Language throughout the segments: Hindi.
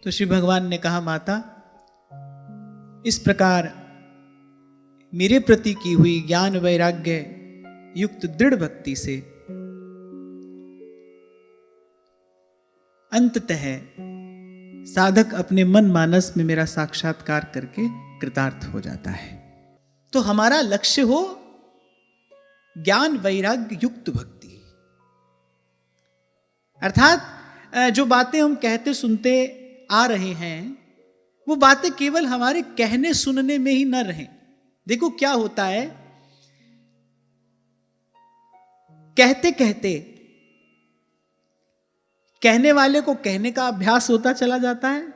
तो श्री भगवान ने कहा, माता इस प्रकार मेरे प्रति की हुई ज्ञान वैराग्य युक्त दृढ़ भक्ति से अंततः साधक अपने मन मानस में मेरा साक्षात्कार करके कृतार्थ हो जाता है। तो हमारा लक्ष्य हो ज्ञान वैराग्य युक्त भक्ति, अर्थात जो बातें हम कहते सुनते आ रहे हैं वो बातें केवल हमारे कहने सुनने में ही न रहें। देखो क्या होता है, कहते कहते कहने वाले को कहने का अभ्यास होता चला जाता है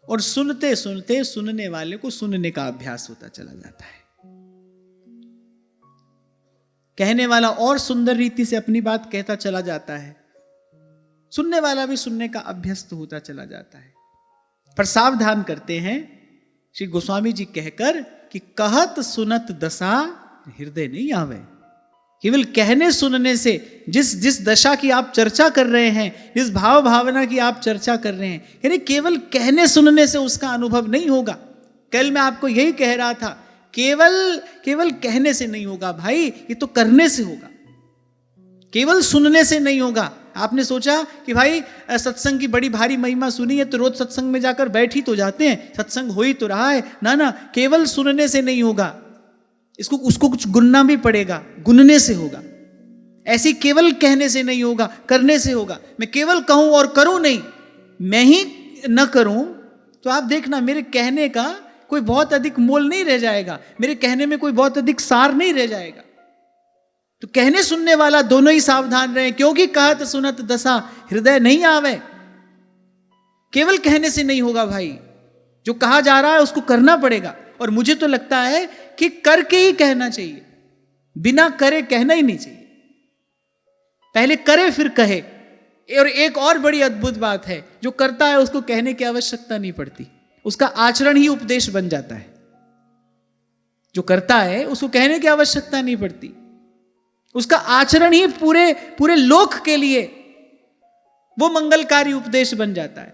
और सुनते सुनते सुनने वाले को सुनने का अभ्यास होता चला जाता है। कहने वाला और सुंदर रीति से अपनी बात कहता चला जाता है, सुनने वाला भी सुनने का अभ्यस्त होता चला जाता है। पर सावधान करते हैं श्री गोस्वामी जी कहकर कि कहत सुनत दशा हृदय नहीं आवे। केवल कहने सुनने से जिस दशा की आप चर्चा कर रहे हैं, जिस भाव भावना की आप चर्चा कर रहे हैं, यानी केवल कहने सुनने से उसका अनुभव नहीं होगा। कल मैं आपको यही कह रहा था, केवल कहने से नहीं होगा भाई, ये तो करने से होगा, केवल सुनने से नहीं होगा। आपने सोचा कि भाई सत्संग की बड़ी भारी महिमा सुनी है तो रोज सत्संग में जाकर बैठ ही तो जाते हैं, सत्संग हो ही तो रहा है ना, केवल सुनने से नहीं होगा, उसको कुछ गुनना भी पड़ेगा, गुनने से होगा। ऐसी केवल कहने से नहीं होगा, करने से होगा। मैं केवल कहूं और करूं नहीं, मैं ही न करूं तो आप देखना मेरे कहने का कोई बहुत अधिक मोल नहीं रह जाएगा, मेरे कहने में कोई बहुत अधिक सार नहीं रह जाएगा। तो कहने सुनने वाला दोनों ही सावधान रहे, क्योंकि कहत सुनत दशा हृदय नहीं आवे। केवल कहने से नहीं होगा भाई, जो कहा जा रहा है उसको करना पड़ेगा। और मुझे तो लगता है कि करके ही कहना चाहिए, बिना करे कहना ही नहीं चाहिए। पहले करे फिर कहे। और एक और बड़ी अद्भुत बात है, जो करता है उसको कहने की आवश्यकता नहीं पड़ती, उसका आचरण ही उपदेश बन जाता है। जो करता है उसको कहने की आवश्यकता नहीं पड़ती, उसका आचरण ही पूरे लोक के लिए वो मंगलकारी उपदेश बन जाता है।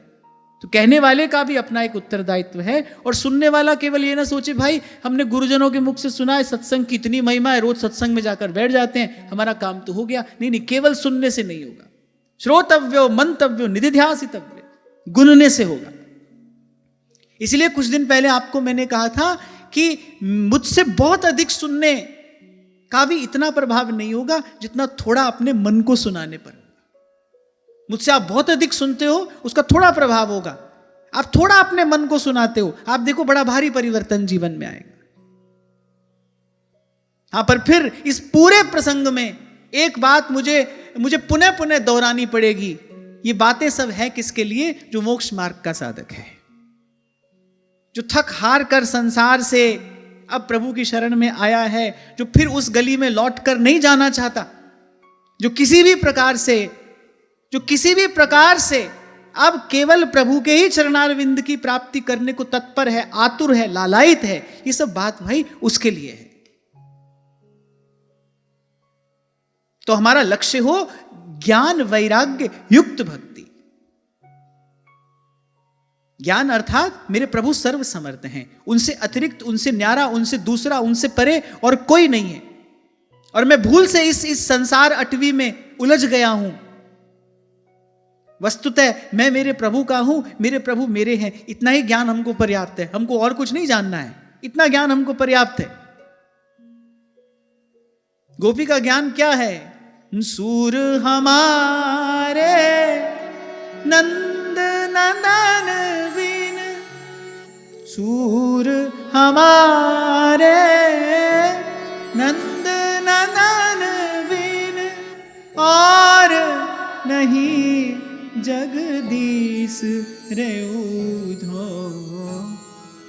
तो कहने वाले का भी अपना एक उत्तरदायित्व है। और सुनने वाला केवल ये ना सोचे भाई हमने गुरुजनों के मुख से सुना है सत्संग की इतनी महिमा है, रोज सत्संग में जाकर बैठ जाते हैं, हमारा काम तो हो गया। नहीं, केवल सुनने से नहीं होगा। श्रोतव्यो मंतव्यो निधिध्यासितव्य, गुनने से होगा। इसलिए कुछ दिन पहले आपको मैंने कहा था कि मुझसे बहुत अधिक सुनने का भी इतना प्रभाव नहीं होगा जितना थोड़ा अपने मन को सुनाने पर। मुझसे आप बहुत अधिक सुनते हो, उसका थोड़ा प्रभाव होगा। आप थोड़ा अपने मन को सुनाते हो, आप देखो बड़ा भारी परिवर्तन जीवन में आएगा। हाँ, पर फिर इस पूरे प्रसंग में एक बात मुझे पुनः पुनः दोहरानी पड़ेगी। ये बातें सब है किसके लिए? जो मोक्ष मार्ग का साधक है, जो थक हार कर संसार से अब प्रभु की शरण में आया है, जो फिर उस गली में लौट कर नहीं जाना चाहता, जो किसी भी प्रकार से अब केवल प्रभु के ही चरणारविंद की प्राप्ति करने को तत्पर है, आतुर है, लालायित है। ये सब बात भाई उसके लिए है। तो हमारा लक्ष्य हो ज्ञान वैराग्य युक्त भक्ति। ज्ञान अर्थात मेरे प्रभु सर्व समर्थ हैं, उनसे अतिरिक्त, उनसे न्यारा, उनसे दूसरा, उनसे परे और कोई नहीं है। और मैं भूल से इस संसार अटवी में उलझ गया हूं। वस्तुतः मैं मेरे प्रभु का हूं, मेरे प्रभु मेरे हैं। इतना ही ज्ञान हमको पर्याप्त है, हमको और कुछ नहीं जानना है, इतना ज्ञान हमको पर्याप्त है। गोपी का ज्ञान क्या है? सूर हमारे नंद नंदन बिन, सूर हमारे नंद नंदन बिन, और नहीं जगदीश रेउधो,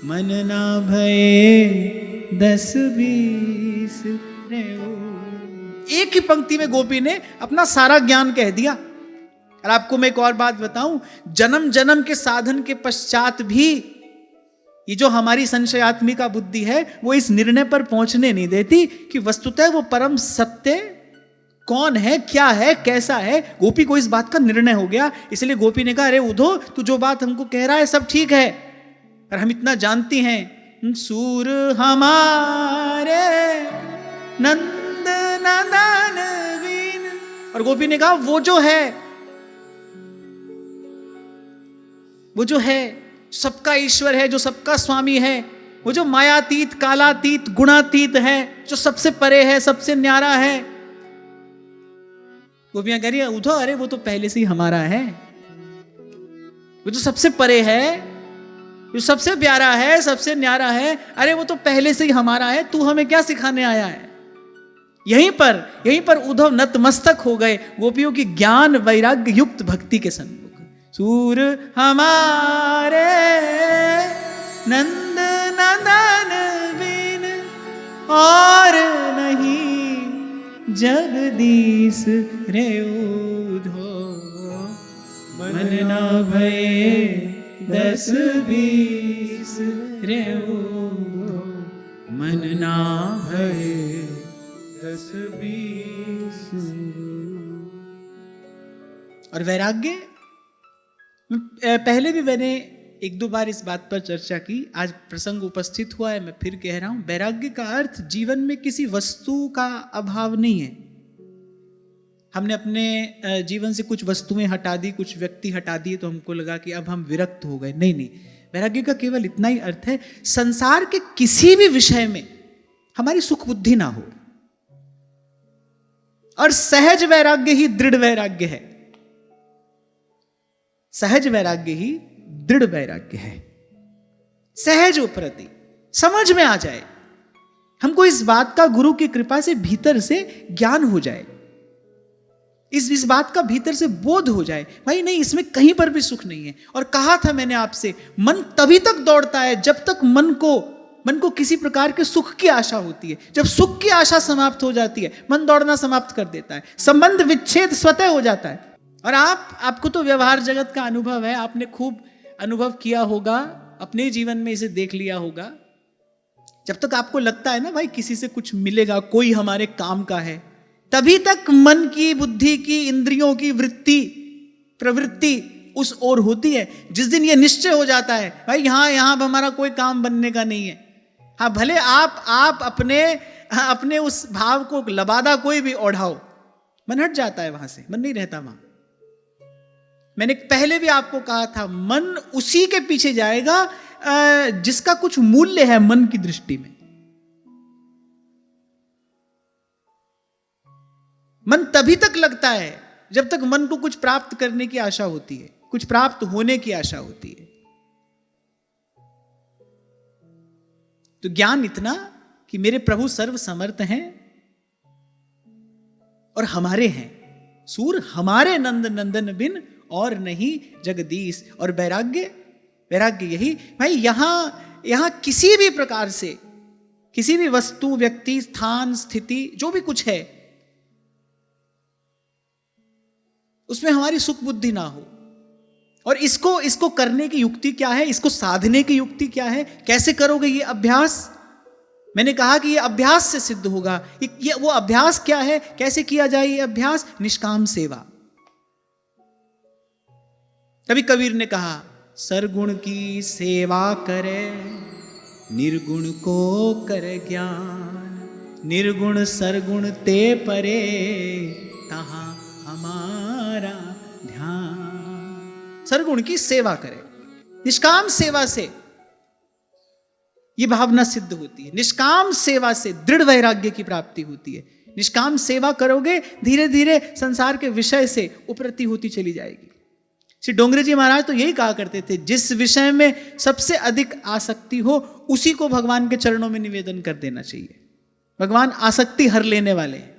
मन ना भये 10-20 रेउ। एक ही पंक्ति में गोपी ने अपना सारा ज्ञान कह दिया। और आपको मैं एक और बात बताऊं, जन्म जन्म के साधन के पश्चात भी ये जो हमारी संशयात्मिका बुद्धि है वो इस निर्णय पर पहुंचने नहीं देती कि वस्तुतः वो परम सत्य कौन है, क्या है, कैसा है। गोपी को इस बात का निर्णय हो गया, इसलिए गोपी ने कहा, अरे उधो, तू जो बात हमको कह रहा है सब ठीक है, और हम इतना जानती हैं, सूर हमारे नंद नंदन बीन। और गोपी ने कहा, वो जो है सबका ईश्वर है, जो सबका स्वामी है, वो जो मायातीत, कालातीत, गुणातीत है, जो सबसे परे है, सबसे न्यारा है। गोपियां कह रही है, उधो, अरे वो तो पहले से ही हमारा है, वो जो सबसे परे है, जो सबसे प्यारा है, सबसे न्यारा है, अरे वो तो पहले से ही हमारा है, तू हमें क्या सिखाने आया है। यहीं पर उद्धव नतमस्तक हो गए गोपियों की ज्ञान वैराग्य युक्त भक्ति के सन्मुख। सूर हमारे नंद नंदन बिन और नहीं जगदीश रे उधो, मन ना भये 10-20 रे उधो, मन ना भये 10-20। और वैराग्य, पहले भी मैंने 1-2 बार इस बात पर चर्चा की, आज प्रसंग उपस्थित हुआ है, मैं फिर कह रहा हूं। वैराग्य का अर्थ जीवन में किसी वस्तु का अभाव नहीं है। हमने अपने जीवन से कुछ वस्तुएं हटा दी, कुछ व्यक्ति हटा दिए, तो हमको लगा कि अब हम विरक्त हो गए। नहीं, वैराग्य का केवल इतना ही अर्थ है, संसार के किसी भी विषय में हमारी सुख बुद्धि ना हो। और सहज वैराग्य ही दृढ़ वैराग्य है, सहज वैराग्य ही दृढ़ वैराग्य है। सहज उपरति, समझ में आ जाए, हमको इस बात का गुरु की कृपा से भीतर से ज्ञान हो जाए, इस बात का भीतर से बोध हो जाए, भाई नहीं, इसमें कहीं पर भी सुख नहीं है। और कहा था मैंने आपसे, मन तभी तक दौड़ता है जब तक मन को किसी प्रकार के सुख की आशा होती है। जब सुख की आशा समाप्त हो जाती है, मन दौड़ना समाप्त कर देता है, संबंध विच्छेद स्वतः हो जाता है। और आपको तो व्यवहार जगत का अनुभव है, आपने खूब अनुभव किया होगा, अपने जीवन में इसे देख लिया होगा। जब तक आपको लगता है ना भाई किसी से कुछ मिलेगा, कोई हमारे काम का है, तभी तक मन की, बुद्धि की, इंद्रियों की प्रवृत्ति उस ओर होती है। जिस दिन यह निश्चय हो जाता है भाई यहां हमारा कोई काम बनने का नहीं है, हाँ भले आप अपने उस भाव को लबादा कोई भी ओढ़ाओ, मन हट जाता है वहां से, मन नहीं रहता वहां। मैंने पहले भी आपको कहा था, मन उसी के पीछे जाएगा जिसका कुछ मूल्य है मन की दृष्टि में। मन तभी तक लगता है जब तक मन को कुछ प्राप्त करने की आशा होती है, कुछ प्राप्त होने की आशा होती है। तो ज्ञान इतना कि मेरे प्रभु सर्व समर्थ हैं और हमारे हैं। सूर हमारे नंद नंदन बिन और नहीं जगदीश। और वैराग्य यही भाई, यहां किसी भी प्रकार से, किसी भी वस्तु, व्यक्ति, स्थान, स्थिति, जो भी कुछ है, उसमें हमारी सुख बुद्धि ना हो। और इसको करने की युक्ति क्या है, इसको साधने की युक्ति क्या है, कैसे करोगे ये अभ्यास? मैंने कहा कि ये अभ्यास से सिद्ध होगा। ये वो अभ्यास क्या है, कैसे किया जाए ये अभ्यास? निष्काम सेवा। कभी कबीर ने कहा, सरगुण की सेवा करे, निर्गुण को करे ज्ञान, निर्गुण सरगुण ते परे, तहां हमारा ध्यान। सरगुण की सेवा करे, निष्काम सेवा से यह भावना सिद्ध होती है। निष्काम सेवा से दृढ़ वैराग्य की प्राप्ति होती है। निष्काम सेवा करोगे, धीरे धीरे संसार के विषय से उपरति होती चली जाएगी। श्री डोंगरे जी महाराज तो यही कहा करते थे, जिस विषय में सबसे अधिक आसक्ति हो उसी को भगवान के चरणों में निवेदन कर देना चाहिए। भगवान आसक्ति हर लेने वाले हैं।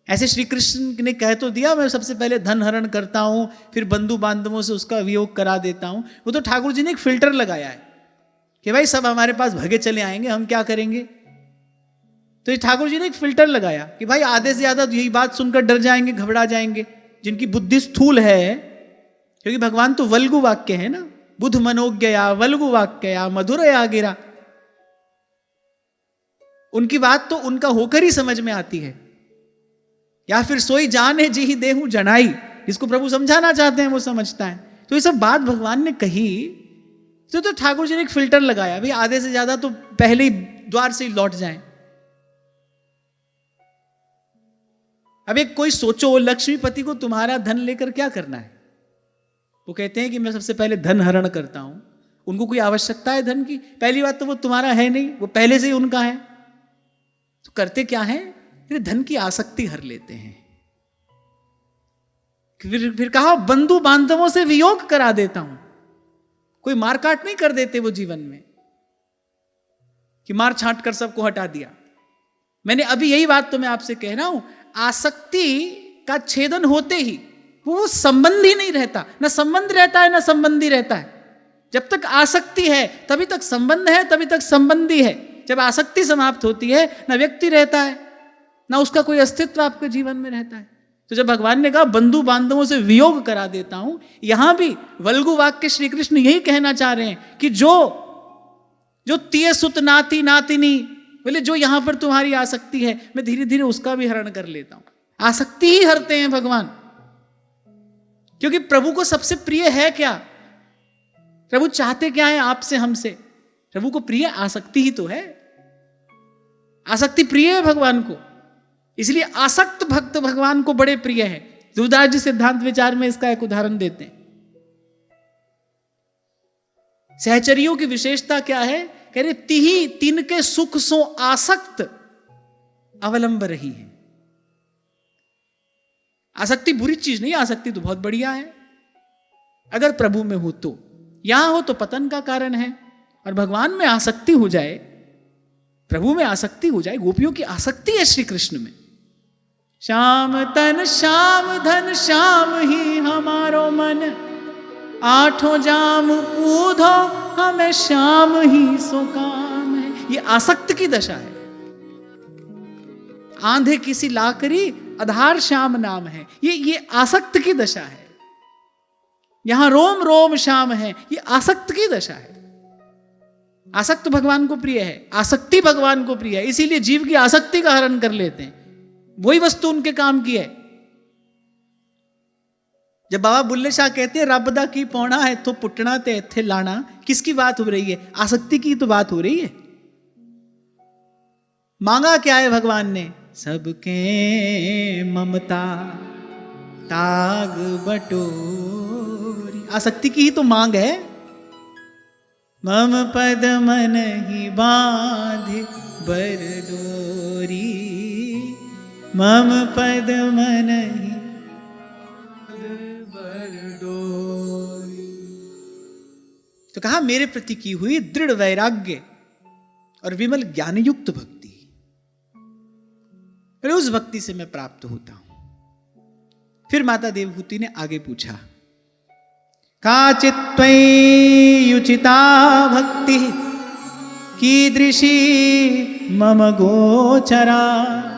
ऐसे श्री कृष्ण ने कह तो दिया, मैं सबसे पहले धन हरण करता हूं, फिर बंधु बांधवों से उसका वियोग करा देता हूं। वो तो ठाकुर जी ने एक फिल्टर लगाया है कि भाई सब हमारे पास भगे चले आएंगे, हम क्या करेंगे। तो ये ठाकुर जी ने एक फिल्टर लगाया कि भाई आधे से ज्यादा यही बात सुनकर डर जाएंगे, घबरा जाएंगे, जिनकी बुद्धि स्थूल है। क्योंकि भगवान तो वल्गु वाक्य है ना, बुध मनोज्ञया वल्गु वाक्यया मधुरया गिरा। उनकी बात तो उनका होकर ही समझ में आती है। या फिर सोई जान है जी ही देहूं जनाई, जिसको प्रभु समझाना चाहते हैं वो समझता है। तो ये सब बात भगवान ने कही तो ठाकुर जी ने एक फिल्टर लगाया, भाई आधे से ज्यादा तो पहले ही द्वार से ही लौट जाएं। अब एक कोई सोचो, लक्ष्मीपति को तुम्हारा धन लेकर क्या करना है? वो कहते हैं कि मैं सबसे पहले धन हरण करता हूं। उनको कोई आवश्यकता है धन की? पहली बात तो वो तुम्हारा है नहीं, वो पहले से ही उनका है। तो करते क्या है, फिर धन की आसक्ति हर लेते हैं। फिर कहा बंधु बांधवों से वियोग करा देता हूं। कोई मार काट नहीं कर देते वो जीवन में कि मार छांट कर सबको हटा दिया। मैंने अभी यही बात तो मैं आपसे कह रहा हूं, आसक्ति का छेदन होते ही वो संबंध ही नहीं रहता, ना संबंध रहता है ना संबंधी रहता है। जब तक आसक्ति है तभी तक संबंध है, तभी तक संबंधी है। जब आसक्ति समाप्त होती है ना व्यक्ति रहता है ना उसका कोई अस्तित्व आपके जीवन में रहता है। तो जब भगवान ने कहा बंधु बांधवों से वियोग करा देता हूं, यहां भी वल्गु वाक्य श्री कृष्ण यही कहना चाह रहे हैं कि जो तिय सुत नाती नातिनी, बोले जो यहां पर तुम्हारी आसक्ति है मैं धीरे धीरे उसका भी हरण कर लेता हूं। आसक्ति ही हरते हैं भगवान, क्योंकि प्रभु को सबसे प्रिय है क्या? प्रभु चाहते क्या है आपसे हमसे? प्रभु को प्रिय आसक्ति ही तो है। आसक्ति प्रिय है भगवान को, इसलिए आसक्त भक्त भगवान को बड़े प्रिय है। ध्रुवदास जी सिद्धांत विचार में इसका एक उदाहरण देते हैं। सहचरियों की विशेषता क्या है? कह रहे तिही तिनके सुख सो आसक्त अवलंब रही है। आसक्ति बुरी चीज नहीं, आसक्ति तो बहुत बढ़िया है अगर प्रभु में हो तो। यहां हो तो पतन का कारण है, और भगवान में आसक्ति हो जाए, प्रभु में आसक्ति हो जाए। गोपियों की आसक्ति है श्री कृष्ण में। श्याम तन श्याम धन श्याम ही हमारो मन, आठों जाम पूधो हमें श्याम ही सो काम है। ये आसक्त की दशा है। आंधे किसी लाकरी आधार श्याम नाम है, ये आसक्त की दशा है। यहां रोम रोम श्याम है, ये आसक्त की दशा है। आसक्त भगवान को प्रिय है, आसक्ति भगवान को प्रिय है, इसीलिए जीव की आसक्ति का हरण कर लेते हैं। वही वस्तु उनके काम की है। जब बाबा बुल्ले शाह कहते हैं रब दा की पौना है तो पुटना ते इत्थे लाना, किसकी बात हो रही है? आसक्ति की तो बात हो रही है। मांगा क्या है भगवान ने? सबके ममता ताग बटोरी। आसक्ति की ही तो मांग है। मम पद मन ही बांधे बरडोरी, मम पद मन ही बरडोरी। तो कहा मेरे प्रति की हुई दृढ़ वैराग्य और विमल ज्ञान युक्त भक्ति, उस भक्ति से मैं प्राप्त होता हूं। फिर माता देवहूति ने आगे पूछा, काचित् त्वय्युचिता भक्ति कीदृशी मम गोचरा,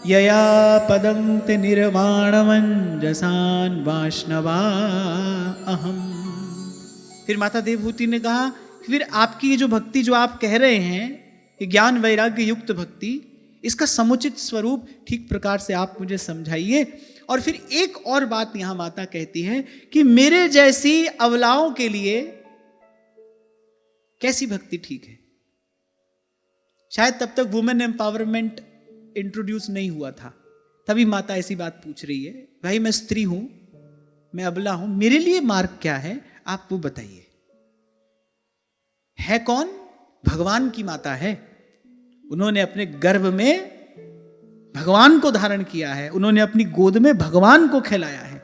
यया पदंति निर्वाणमंजसान् वाष्णवा अहम। फिर माता देवहूति ने कहा, फिर आपकी ये जो भक्ति जो आप कह रहे हैं, ये ज्ञान वैराग्य युक्त भक्ति, इसका समुचित स्वरूप ठीक प्रकार से आप मुझे समझाइए। और फिर एक और बात यहां माता कहती है कि मेरे जैसी अबलाओं के लिए कैसी भक्ति ठीक है। शायद तब तक वुमेन एम्पावरमेंट इंट्रोड्यूस नहीं हुआ था, तभी माता ऐसी बात पूछ रही है। भाई मैं स्त्री हूं, मैं अबला हूं, मेरे लिए मार्ग क्या है आप वो बताइए। है कौन? भगवान की माता है। उन्होंने अपने गर्भ में भगवान को धारण किया है, उन्होंने अपनी गोद में भगवान को खिलाया है।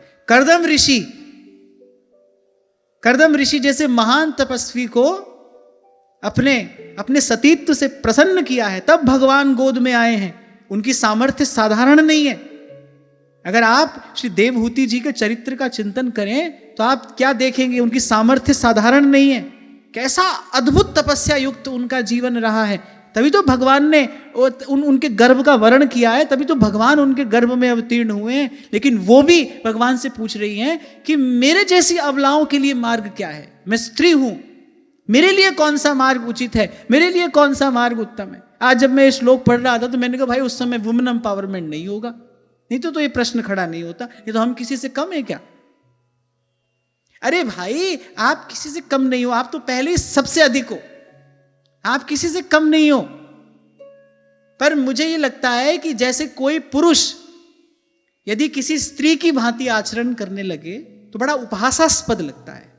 कर्दम ऋषि जैसे महान तपस्वी को अपने सतीत्व से प्रसन्न किया है, तब भगवान गोद में आए हैं। उनकी सामर्थ्य साधारण नहीं है। अगर आप श्री देवहूति जी के चरित्र का चिंतन करें तो आप क्या देखेंगे? उनकी सामर्थ्य साधारण नहीं है। कैसा अद्भुत तपस्या युक्त उनका जीवन रहा है। तभी तो भगवान ने उनके गर्भ का वर्ण किया है, तभी तो भगवान उनके गर्भ में अवतीर्ण हुए हैं। लेकिन वो भी भगवान से पूछ रही हैं कि मेरे जैसी अबलाओं के लिए मार्ग क्या है? मैं स्त्री हूं, मेरे लिए कौन सा मार्ग उचित है, मेरे लिए कौन सा मार्ग उत्तम है। आज जब मैं श्लोक पढ़ रहा था तो मैंने कहा भाई उस समय वुमेन एम्पावरमेंट नहीं होगा, नहीं तो ये प्रश्न खड़ा नहीं होता। ये तो हम किसी से कम है क्या? अरे भाई, आप किसी से कम नहीं हो, आप तो पहले ही सबसे अधिक हो, आप किसी से कम नहीं हो। पर मुझे ये लगता है कि जैसे कोई पुरुष यदि किसी स्त्री की भांति आचरण करने लगे तो बड़ा उपहासास्पद लगता है,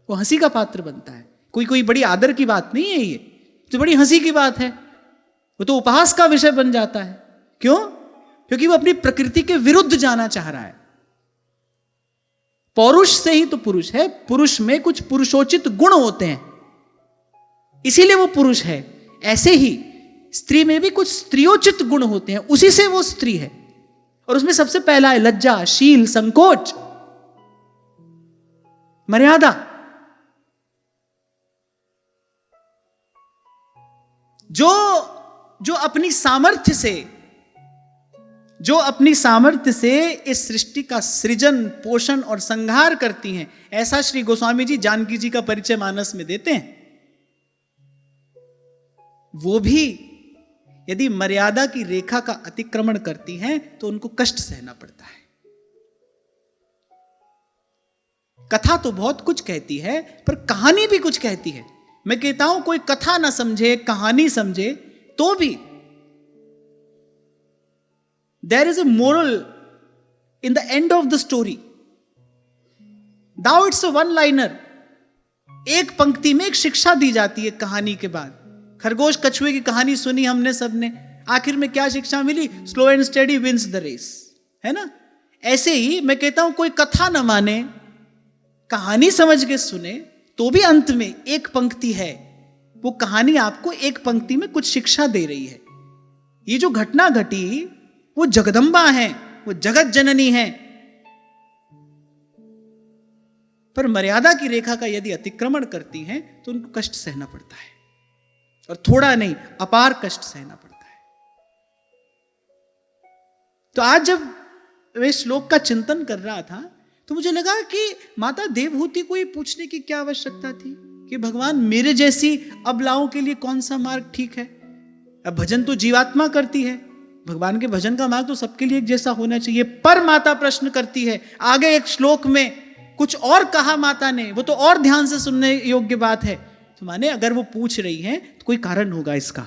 वो हंसी का पात्र बनता है। कोई बड़ी आदर की बात नहीं है, ये तो बड़ी हंसी की बात है, वो तो उपहास का विषय बन जाता है। क्यों? क्योंकि वो अपनी प्रकृति के विरुद्ध जाना चाह रहा है। पौरुष से ही तो पुरुष है, पुरुष में कुछ पुरुषोचित गुण होते हैं, इसीलिए वो पुरुष है। ऐसे ही स्त्री में भी कुछ स्त्रियोचित गुण होते हैं, उसी से वो स्त्री है। और उसमें सबसे पहला है लज्जा, शील, संकोच, मर्यादा। जो अपनी सामर्थ्य से इस सृष्टि का सृजन, पोषण और संहार करती हैं, ऐसा श्री गोस्वामी जी जानकी जी का परिचय मानस में देते हैं। वो भी यदि मर्यादा की रेखा का अतिक्रमण करती हैं तो उनको कष्ट सहना पड़ता है। कथा तो बहुत कुछ कहती है, पर कहानी भी कुछ कहती है। मैं कहता हूं कोई कथा ना समझे, कहानी समझे तो भी there is a moral in the end of the story. Though it's a one liner, एक पंक्ति में एक शिक्षा दी जाती है कहानी के बाद। खरगोश कछुए की कहानी सुनी हमने सबने, आखिर में क्या शिक्षा मिली? Slow and steady wins the race, है ना? ऐसे ही मैं कहता हूं कोई कथा न माने, कहानी समझ के सुने तो भी अंत में एक पंक्ति है, वो कहानी आपको एक पंक्ति में कुछ शिक्षा दे रही है। ये जो घटना घटी वो जगदम्बा है, वो जगत जननी है, पर मर्यादा की रेखा का यदि अतिक्रमण करती हैं तो उनको कष्ट सहना पड़ता है, और थोड़ा नहीं, अपार कष्ट सहना पड़ता है। तो आज जब मैं श्लोक का चिंतन कर रहा था तो मुझे लगा कि माता देवहूति को ये पूछने की क्या आवश्यकता थी कि भगवान मेरे जैसी अबलाओं के लिए कौन सा मार्ग ठीक है? अब भजन तो जीवात्मा करती है, भगवान के भजन का मार्ग तो सबके लिए एक जैसा होना चाहिए। पर माता प्रश्न करती है, आगे एक श्लोक में कुछ और कहा माता ने, वो तो और ध्यान से सुनने योग्य बात है। तो माने अगर वो पूछ रही हैं तो कोई कारण होगा इसका।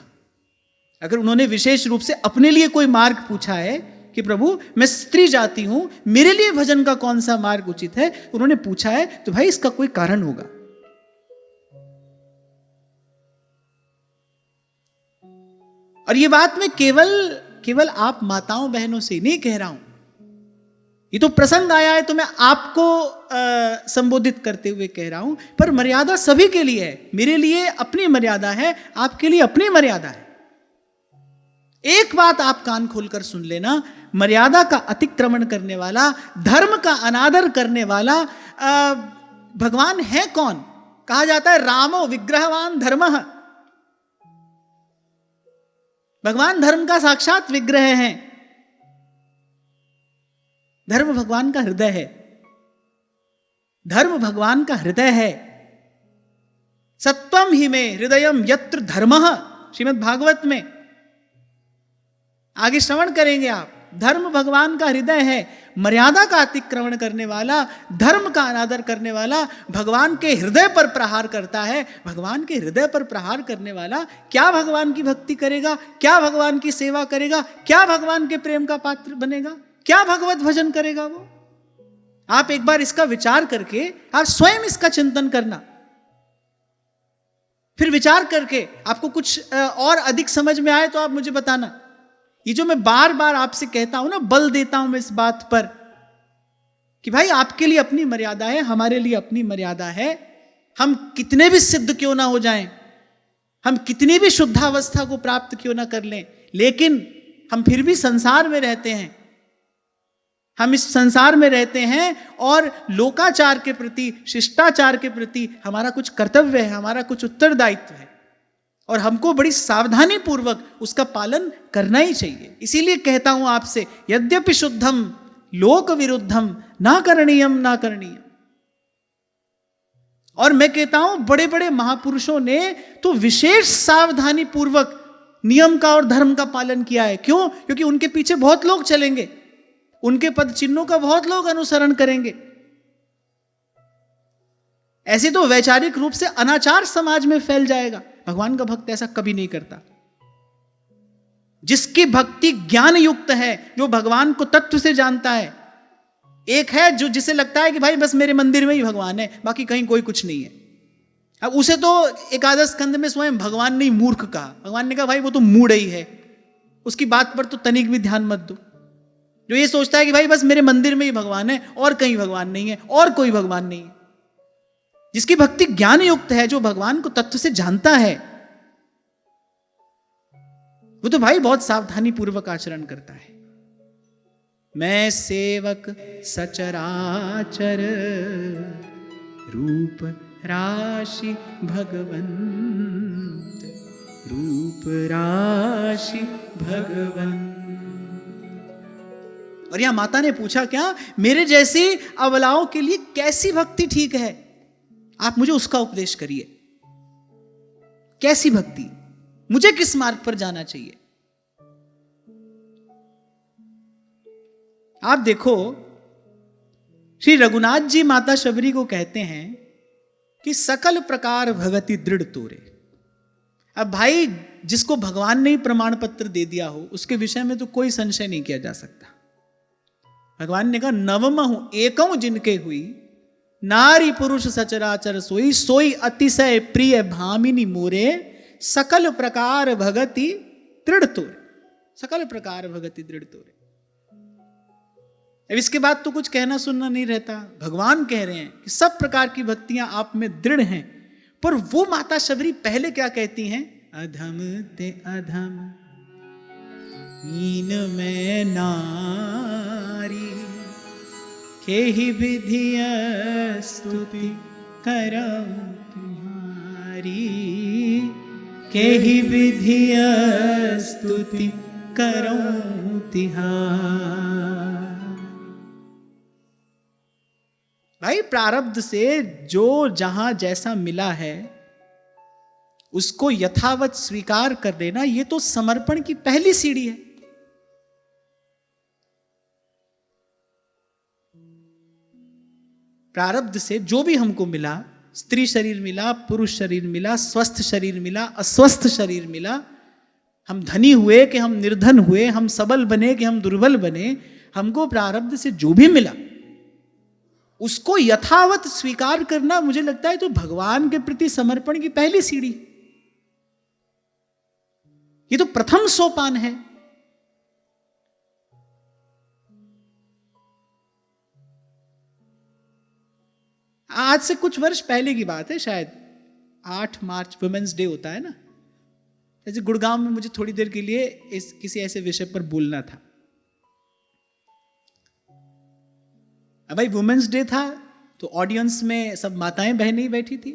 अगर उन्होंने विशेष रूप से अपने लिए कोई मार्ग पूछा है कि प्रभु मैं स्त्री जाति हूं, मेरे लिए भजन का कौन सा मार्ग उचित है, उन्होंने पूछा है, तो भाई इसका कोई कारण होगा। और ये बात मैं केवल आप माताओं बहनों से नहीं कह रहा हूं, ये तो प्रसंग आया है तो मैं आपको संबोधित करते हुए कह रहा हूं। पर मर्यादा सभी के लिए है, मेरे लिए अपनी मर्यादा है, आपके लिए अपनी मर्यादा है। एक बात आप कान खोलकर सुन लेना, मर्यादा का अतिक्रमण करने वाला, धर्म का अनादर करने वाला भगवान है कौन? कहा जाता है रामो विग्रहवान धर्मः। भगवान धर्म का साक्षात विग्रह है। धर्म भगवान का हृदय है, धर्म भगवान का हृदय है। सत्वम ही में हृदयम यत्र धर्मः, श्रीमद् भागवत में आगे श्रवण करेंगे आप। धर्म भगवान का हृदय है। मर्यादा का अतिक्रमण करने वाला, धर्म का अनादर करने वाला भगवान के हृदय पर प्रहार करता है। भगवान के हृदय पर प्रहार करने वाला क्या भगवान की भक्ति करेगा, क्या भगवान की सेवा करेगा, क्या भगवान के प्रेम का पात्र बनेगा, क्या भगवत भजन करेगा वो? आप एक बार इसका विचार करके आप स्वयं इसका चिंतन करना, फिर विचार करके आपको कुछ और अधिक समझ में आए तो आप मुझे बताना। ये जो मैं बार बार आपसे कहता हूं ना, बल देता हूं मैं इस बात पर कि भाई आपके लिए अपनी मर्यादा है, हमारे लिए अपनी मर्यादा है। हम कितने भी सिद्ध क्यों ना हो जाएं, हम कितनी भी शुद्धावस्था को प्राप्त क्यों ना कर लें, लेकिन हम फिर भी संसार में रहते हैं। हम इस संसार में रहते हैं और लोकाचार के प्रति, शिष्टाचार के प्रति हमारा कुछ कर्तव्य है, हमारा कुछ उत्तरदायित्व है, और हमको बड़ी सावधानी पूर्वक उसका पालन करना ही चाहिए। इसीलिए कहता हूं आपसे, यद्यपि शुद्धम लोक विरुद्धम ना करणीयम ना करणीयम। और मैं कहता हूं बड़े बड़े महापुरुषों ने तो विशेष सावधानी पूर्वक नियम का और धर्म का पालन किया है। क्यों? क्योंकि उनके पीछे बहुत लोग चलेंगे। उनके पद चिन्हों का बहुत लोग अनुसरण करेंगे। ऐसे तो वैचारिक रूप से अनाचार समाज में फैल जाएगा। भगवान का भक्त ऐसा कभी नहीं करता। जिसकी भक्ति ज्ञान युक्त है, जो भगवान को तत्व से जानता है। एक है जो जिसे लगता है कि भाई बस मेरे मंदिर में ही भगवान है, बाकी कहीं कोई कुछ नहीं है। अब उसे तो एकादश स्कंद में स्वयं भगवान ने मूर्ख कहा। भगवान ने कहा भाई वो तो मूढ़ ही है, उसकी बात पर तो तनिक भी ध्यान मत दो। जो ये सोचता है कि भाई बस मेरे मंदिर में ही भगवान है और कहीं भगवान नहीं है और कोई भगवान नहीं है। जिसकी भक्ति ज्ञान युक्त है, जो भगवान को तत्व से जानता है, वो तो भाई बहुत सावधानी पूर्वक आचरण करता है। मैं सेवक सचराचर रूप राशि भगवंत, रूप राशि भगवंत। और यहां माता ने पूछा क्या, मेरे जैसी अबलाओं के लिए कैसी भक्ति ठीक है, आप मुझे उसका उपदेश करिए। कैसी भक्ति, मुझे किस मार्ग पर जाना चाहिए। आप देखो, श्री रघुनाथ जी माता शबरी को कहते हैं कि सकल प्रकार भगति दृढ़ तोरे। अब भाई जिसको भगवान ने ही प्रमाण पत्र दे दिया हो, उसके विषय में तो कोई संशय नहीं किया जा सकता। भगवान ने कहा नवमहु एकम जिनके हुई, नारी पुरुष सचराचर सोई, सोई अतिशय प्रिय भामिनी मोरे, सकल प्रकार भगति दृढ़ तोरे। सकल प्रकार भगति दृढ़ तोरे। अब इसके बाद तो कुछ कहना सुनना नहीं रहता। भगवान कह रहे हैं कि सब प्रकार की भक्तियां आप में दृढ़ हैं। पर वो माता शबरी पहले क्या कहती हैं, अधम ते अधम हीन में नारी, केहि विधिय स्तुति करम तुम्हारी, केहि विधिय स्तुति करम तिहार। भाई प्रारब्ध से जो जहां जैसा मिला है उसको यथावत स्वीकार कर लेना, ये तो समर्पण की पहली सीढ़ी है। प्रारब्ध से जो भी हमको मिला, स्त्री शरीर मिला, पुरुष शरीर मिला, स्वस्थ शरीर मिला, अस्वस्थ शरीर मिला, हम धनी हुए कि हम निर्धन हुए, हम सबल बने कि हम दुर्बल बने, हमको प्रारब्ध से जो भी मिला उसको यथावत स्वीकार करना, मुझे लगता है तो भगवान के प्रति समर्पण की पहली सीढ़ी। ये तो प्रथम सोपान है। आज से कुछ वर्ष पहले की बात है, शायद 8 मार्च वुमेन्स डे होता है ना, जैसे गुड़गांव में मुझे थोड़ी देर के लिए किसी ऐसे विषय पर बोलना था। अब भाई वुमेन्स डे था तो ऑडियंस में सब माताएं बहनें बैठी थी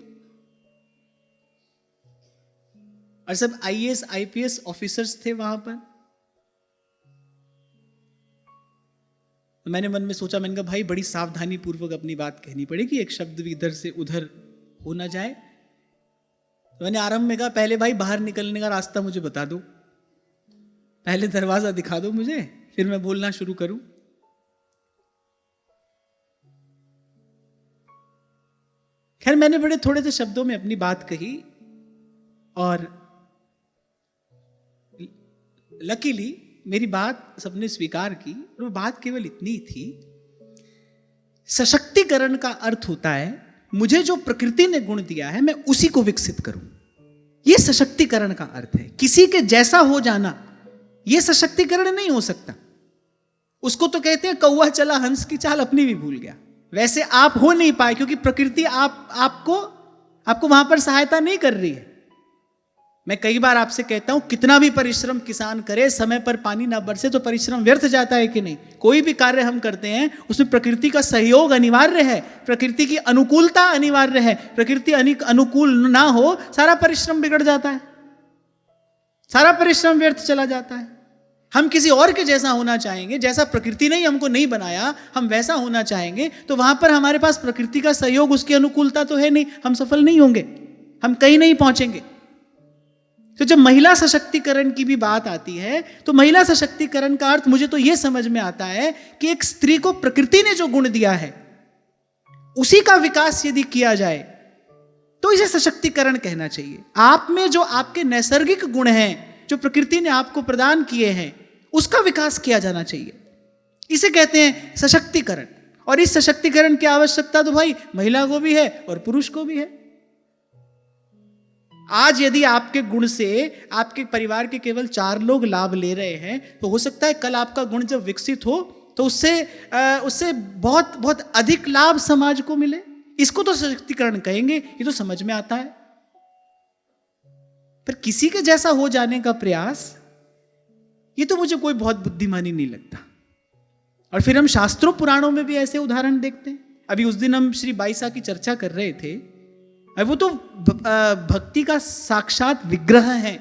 और सब आईएएस आईपीएस ऑफिसर्स थे वहां पर। तो मैंने मन में सोचा, मैंने कहा भाई बड़ी सावधानी पूर्वक अपनी बात कहनी पड़ेगी, एक शब्द भी इधर से उधर हो ना जाए। तो मैंने आरंभ में कहा पहले भाई बाहर निकलने का रास्ता मुझे बता दो, पहले दरवाजा दिखा दो मुझे, फिर मैं बोलना शुरू करूं। खैर मैंने बड़े थोड़े से शब्दों में अपनी बात कही और लकीली मेरी बात सबने स्वीकार की। और वो बात केवल इतनी थी, सशक्तिकरण का अर्थ होता है मुझे जो प्रकृति ने गुण दिया है मैं उसी को विकसित करूं। यह सशक्तिकरण का अर्थ है। किसी के जैसा हो जाना यह सशक्तिकरण नहीं हो सकता। उसको तो कहते हैं कौवा चला हंस की चाल अपनी भी भूल गया। वैसे आप हो नहीं पाए क्योंकि प्रकृति आपको वहां पर सहायता नहीं कर रही है। मैं कई बार आपसे कहता हूं कितना भी परिश्रम किसान करे, समय पर पानी ना बरसे तो परिश्रम व्यर्थ जाता है कि नहीं। कोई भी कार्य हम करते हैं उसमें प्रकृति का सहयोग अनिवार्य है, प्रकृति की अनुकूलता अनिवार्य है। प्रकृति अनुकूल ना हो सारा परिश्रम बिगड़ जाता है, सारा परिश्रम व्यर्थ चला जाता है। हम किसी और के जैसा होना चाहेंगे, जैसा प्रकृति ने हमको नहीं बनाया हम वैसा होना चाहेंगे, तो वहां पर हमारे पास प्रकृति का सहयोग, उसकी अनुकूलता तो है नहीं, हम सफल नहीं होंगे, हम कहीं नहीं पहुंचेंगे। तो जब महिला सशक्तिकरण की भी बात आती है तो महिला सशक्तिकरण का अर्थ मुझे तो यह समझ में आता है कि एक स्त्री को प्रकृति ने जो गुण दिया है उसी का विकास यदि किया जाए तो इसे सशक्तिकरण कहना चाहिए। आप में जो आपके नैसर्गिक गुण हैं, जो प्रकृति ने आपको प्रदान किए हैं, उसका विकास किया जाना चाहिए। इसे कहते हैं सशक्तिकरण। और इस सशक्तिकरण की आवश्यकता तो भाई महिला को भी है और पुरुष को भी है। आज यदि आपके गुण से आपके परिवार के केवल 4 लोग लाभ ले रहे हैं तो हो सकता है कल आपका गुण जब विकसित हो तो उससे बहुत बहुत अधिक लाभ समाज को मिले। इसको तो सशक्तिकरण कहेंगे, ये तो समझ में आता है। पर किसी के जैसा हो जाने का प्रयास, ये तो मुझे कोई बहुत बुद्धिमानी नहीं लगता। और फिर हम शास्त्रों पुराणों में भी ऐसे उदाहरण देखते हैं। अभी उस दिन हम श्री बाईसा की चर्चा कर रहे थे, वो तो भक्ति का साक्षात विग्रह है।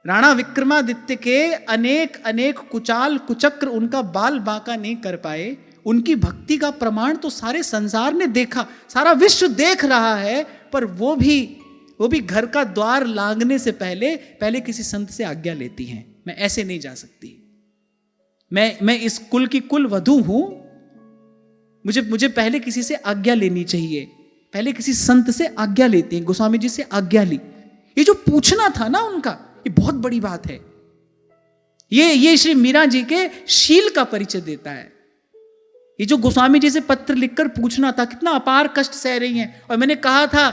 राणा विक्रमादित्य के अनेक अनेक कुचाल कुचक्र उनका बाल बांका नहीं कर पाए। उनकी भक्ति का प्रमाण तो सारे संसार ने देखा, सारा विश्व देख रहा है। पर वो भी घर का द्वार लांघने से पहले किसी संत से आज्ञा लेती हैं। मैं ऐसे नहीं जा सकती, मैं इस कुल की कुल वधू हूं, मुझे पहले किसी से आज्ञा लेनी चाहिए। पहले किसी संत से आज्ञा लेते हैं। गोस्वामी जी से आज्ञा ली। ये जो पूछना था ना उनका, ये बहुत बड़ी बात है। ये श्री मीरा जी के शील का परिचय देता है। ये जो गोस्वामी जी से पत्र लिखकर पूछना था, कितना अपार कष्ट सह रही हैं। और मैंने कहा था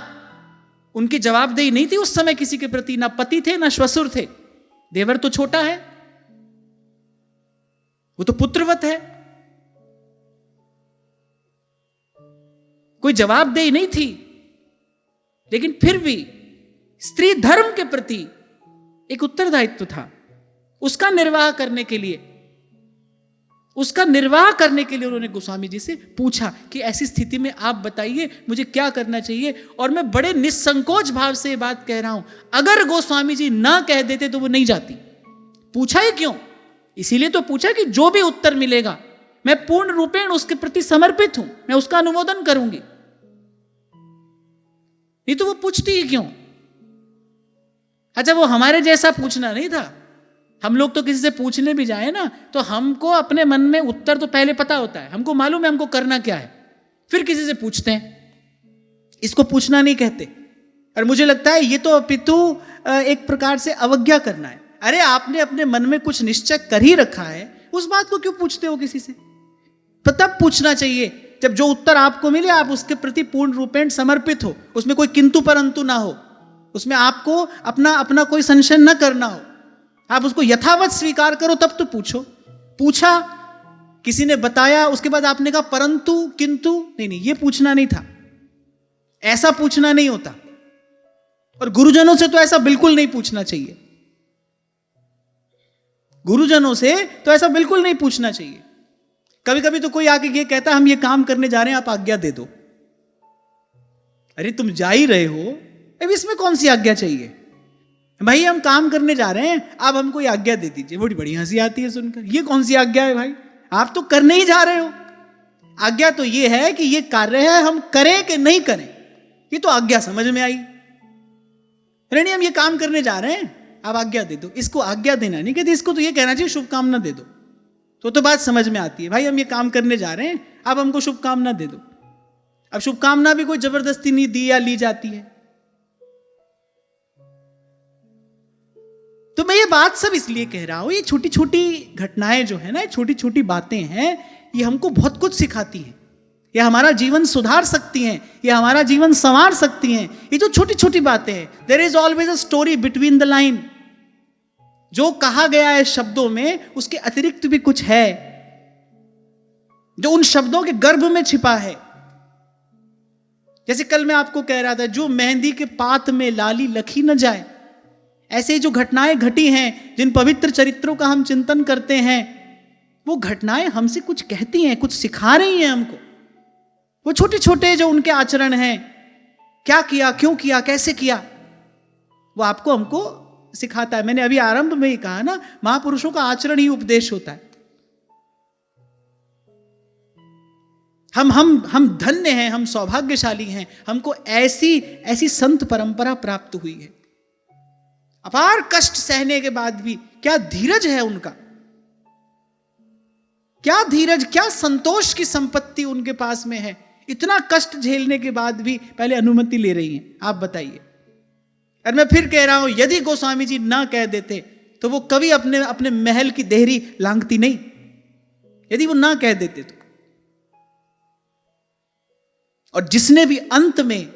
उनकी जवाबदेही नहीं थी उस समय किसी के प्रति, ना पति थे ना श्वशुर थे। देवर तो छोटा है, वो तो पुत्रवत है, कोई जवाबदेही नहीं थी। लेकिन फिर भी स्त्री धर्म के प्रति एक उत्तरदायित्व था। उसका निर्वाह करने के लिए उन्होंने गोस्वामी जी से पूछा कि ऐसी स्थिति में आप बताइए मुझे क्या करना चाहिए। और मैं बड़े निसंकोच भाव से ये बात कह रहा हूं, अगर गोस्वामी जी ना कह देते तो वो नहीं जाती। पूछा ही क्यों? इसीलिए तो पूछा कि जो भी उत्तर मिलेगा मैं पूर्ण रूपेण उसके प्रति समर्पित हूं, मैं उसका अनुमोदन करूंगी। नहीं तो वो पूछती ही क्यों? अच्छा, वो हमारे जैसा पूछना नहीं था। हम लोग तो किसी से पूछने भी जाए ना तो हमको अपने मन में उत्तर तो पहले पता होता है, हमको मालूम है हमको करना क्या है, फिर किसी से पूछते हैं। इसको पूछना नहीं कहते। और मुझे लगता है ये तो अपितु एक प्रकार से अवज्ञा करना है। अरे आपने अपने मन में कुछ निश्चय कर ही रखा है, उस बात को क्यों पूछते हो किसी से? तो तब पूछना चाहिए जब जो उत्तर आपको मिले आप उसके प्रति पूर्ण रूपेण समर्पित हो, उसमें कोई किंतु परंतु ना हो, उसमें आपको अपना कोई संशय न करना हो, आप उसको यथावत स्वीकार करो, तब तो पूछो। पूछा, किसी ने बताया, उसके बाद आपने कहा परंतु किंतु, नहीं, ये पूछना नहीं था। ऐसा पूछना नहीं होता। और गुरुजनों से तो ऐसा बिल्कुल नहीं पूछना चाहिए। गुरुजनों से तो ऐसा बिल्कुल नहीं पूछना चाहिए। कभी कभी तो कोई आके ये कहता हम ये काम करने जा रहे हैं, आप आज्ञा दे दो। अरे तुम जा ही रहे हो, अब इसमें कौन सी आज्ञा चाहिए? भाई हम काम करने जा रहे हैं, आप हमको ये आज्ञा दे दीजिए। बड़ी हंसी आती है सुनकर, ये कौन सी आज्ञा है भाई? आप तो करने ही जा रहे हो। आज्ञा तो ये है कि ये कार्य है, हम करें कि नहीं करें, ये तो आज्ञा समझ में आई। अरे नहीं, हम ये काम करने जा रहे हैं, आप आज्ञा दे दो। इसको आज्ञा देना नहीं कहते, इसको तो ये कहना चाहिए शुभकामना दे दो। तो बात समझ में आती है। भाई हम ये काम करने जा रहे हैं, आप हमको शुभकामना दे दो। अब शुभकामना भी कोई जबरदस्ती नहीं दी या ली जाती है। तो मैं ये बात सब इसलिए कह रहा हूं, ये छोटी छोटी घटनाएं जो है ना, छोटी छोटी बातें हैं, ये हमको बहुत कुछ सिखाती हैं। ये हमारा जीवन सुधार सकती हैं, ये हमारा जीवन संवार सकती हैं। ये जो छोटी छोटी बातें हैं, there is always a story between the line. जो कहा गया है शब्दों में, उसके अतिरिक्त भी कुछ है जो उन शब्दों के गर्भ में छिपा है। जैसे कल मैं आपको कह रहा था, जो मेहंदी के पात में लाली लखी न जाए, ऐसे जो घटनाएं घटी हैं, जिन पवित्र चरित्रों का हम चिंतन करते हैं, वो घटनाएं हमसे कुछ कहती हैं, कुछ सिखा रही हैं हमको। वो छोटे छोटे जो उनके आचरण हैं, क्या किया, क्यों किया, कैसे किया, वो आपको हमको सिखाता है। मैंने अभी आरंभ में ही कहा ना, महापुरुषों का आचरण ही उपदेश होता है। हम धन्य हैं, हम सौभाग्यशाली हैं, हमको ऐसी संत परंपरा प्राप्त हुई है। अपार कष्ट सहने के बाद भी क्या धीरज है उनका, क्या धीरज, क्या संतोष की संपत्ति उनके पास में है। इतना कष्ट झेलने के बाद भी पहले अनुमति ले रही हैं। आप बताइए। और मैं फिर कह रहा हूं, यदि गोस्वामी जी ना कह देते तो वो कभी अपने महल की देहरी लांघती नहीं, यदि वो ना कह देते तो। और जिसने भी अंत में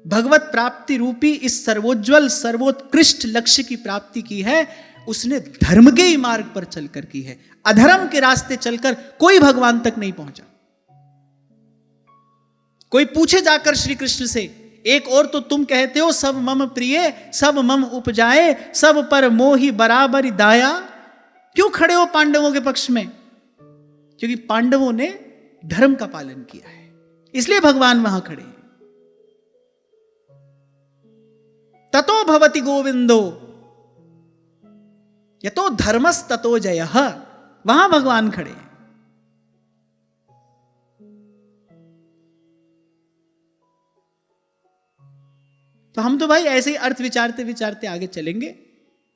भगवत प्राप्ति रूपी इस सर्वोज्वल सर्वोत्कृष्ट लक्ष्य की प्राप्ति की है, उसने धर्म के ही मार्ग पर चलकर की है। अधर्म के रास्ते चलकर कोई भगवान तक नहीं पहुंचा। कोई पूछे जाकर श्री कृष्ण से, एक और तो तुम कहते हो सब मम प्रिय सब मम उपजाए सब पर मोहि बराबर दाया, क्यों खड़े हो पांडवों के पक्ष में? क्योंकि पांडवों ने धर्म का पालन किया है, इसलिए भगवान वहां खड़े हैं। ततो भवति गोविंदो यतो धर्मस ततो जयः, वहां भगवान खड़े हैं। तो हम तो भाई ऐसे ही अर्थ विचारते विचारते आगे चलेंगे।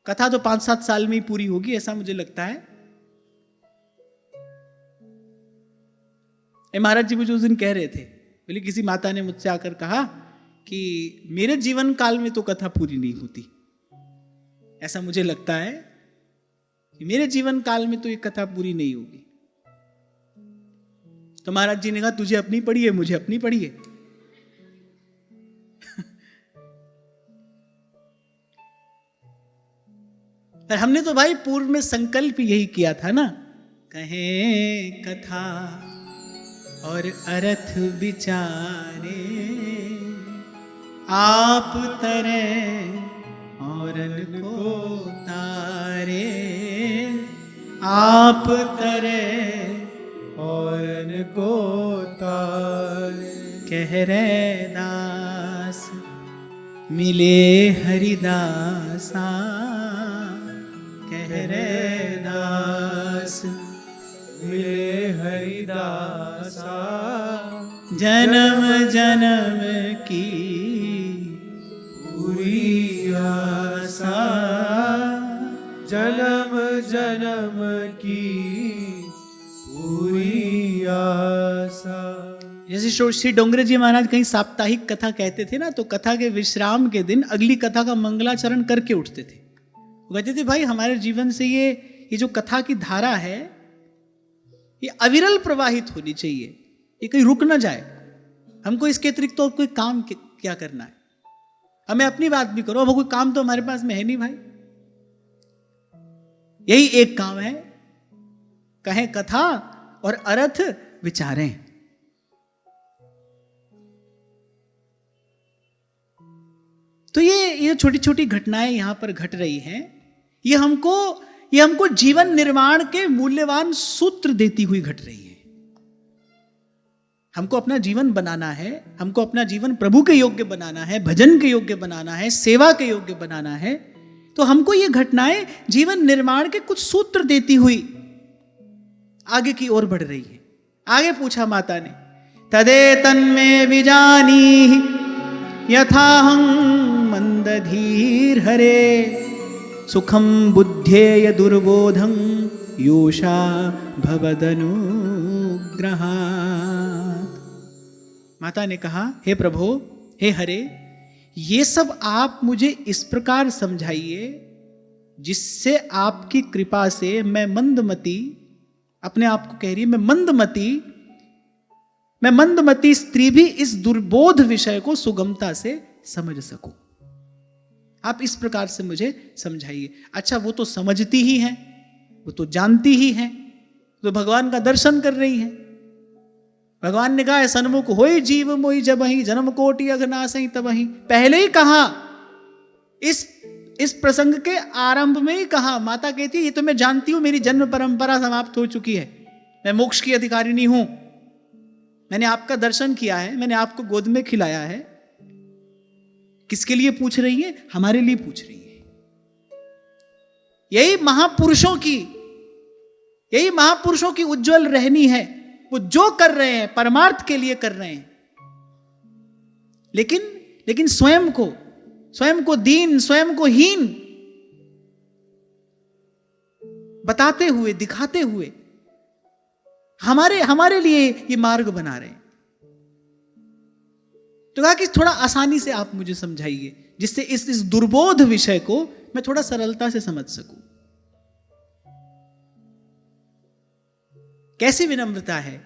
कथा तो 5-7 साल में ही पूरी होगी, ऐसा मुझे लगता है। महाराज जी मुझे उस दिन कह रहे थे, बोले किसी माता ने मुझसे आकर कहा कि मेरे जीवन काल में तो कथा पूरी नहीं होती। ऐसा मुझे लगता है कि मेरे जीवन काल में तो ये कथा पूरी नहीं होगी। तो महाराज जी ने कहा तुझे अपनी पड़ी है, मुझे अपनी पड़ी है। पर हमने तो भाई पूर्व में संकल्प यही किया था ना, कहें कथा और अर्थ विचारे आप तरे औरन को तारे, आप तरे औरन को तारे। कह रे दास मिले हरिदासा, कह रे दास मिले हरिदासा। जन्म जन्म की पूरी आशा, जन्म जन्म की पूरी आशा। जैसे श्री डोंगरे जी महाराज कहीं साप्ताहिक कथा कहते थे ना, तो कथा के विश्राम के दिन अगली कथा का मंगलाचरण करके उठते थे। वो कहते थे भाई हमारे जीवन से ये जो कथा की धारा है ये अविरल प्रवाहित होनी चाहिए, ये कहीं रुक ना जाए। हमको इसके अतिरिक्त तो कोई काम क्या करना है, हमें अपनी बात भी करो। अब कोई काम तो हमारे पास में है नहीं भाई, यही एक काम है, कहें कथा और अर्थ विचारें। तो ये छोटी छोटी घटनाएं यहां पर घट रही हैं, ये हमको जीवन निर्माण के मूल्यवान सूत्र देती हुई घट रही है। हमको अपना जीवन बनाना है, हमको अपना जीवन प्रभु के योग्य बनाना है, भजन के योग्य बनाना है, सेवा के योग्य बनाना है। तो हमको ये घटनाएं जीवन निर्माण के कुछ सूत्र देती हुई आगे की ओर बढ़ रही है। आगे पूछा माता ने, तदे तन्मे विजानी यथाहं मंदधीर हरे सुखम बुद्धेय दुर्बोधं योषा भवदनुग्रहात्। माता ने कहा, हे प्रभु, हे हरे, ये सब आप मुझे इस प्रकार समझाइए जिससे आपकी कृपा से मैं मंदमती, अपने आप को कह रही है मैं मंदमती स्त्री भी इस दुर्बोध विषय को सुगमता से समझ सकूं। आप इस प्रकार से मुझे समझाइए। अच्छा, वो तो समझती ही हैं, वो तो जानती ही हैं, तो भगवान का दर्शन कर रही हैं। भगवान ने कहा, सन्मुख होई जीव मोहि जबहि जन्म कोटि अघनासहि तबहि। पहले ही कहा, इस प्रसंग के आरंभ में ही कहा। माता कहती है, ये तो मैं जानती हूं, मेरी जन्म परंपरा समाप्त हो चुकी है, मैं मोक्ष की अधिकारिणी हूं, मैंने आपका दर्शन किया है, मैंने आपको गोद में खिलाया है। किसके लिए पूछ रही है? हमारे लिए पूछ रही है। यही महापुरुषों की उज्जवल रहनी है वो जो कर रहे हैं परमार्थ के लिए कर रहे हैं, लेकिन स्वयं को दीन, स्वयं को हीन बताते हुए, दिखाते हुए हमारे लिए ये मार्ग बना रहे हैं। तो कहा कि थोड़ा आसानी से आप मुझे समझाइए, जिससे इस दुर्बोध विषय को मैं थोड़ा सरलता से समझ सकूं। कैसी विनम्रता है,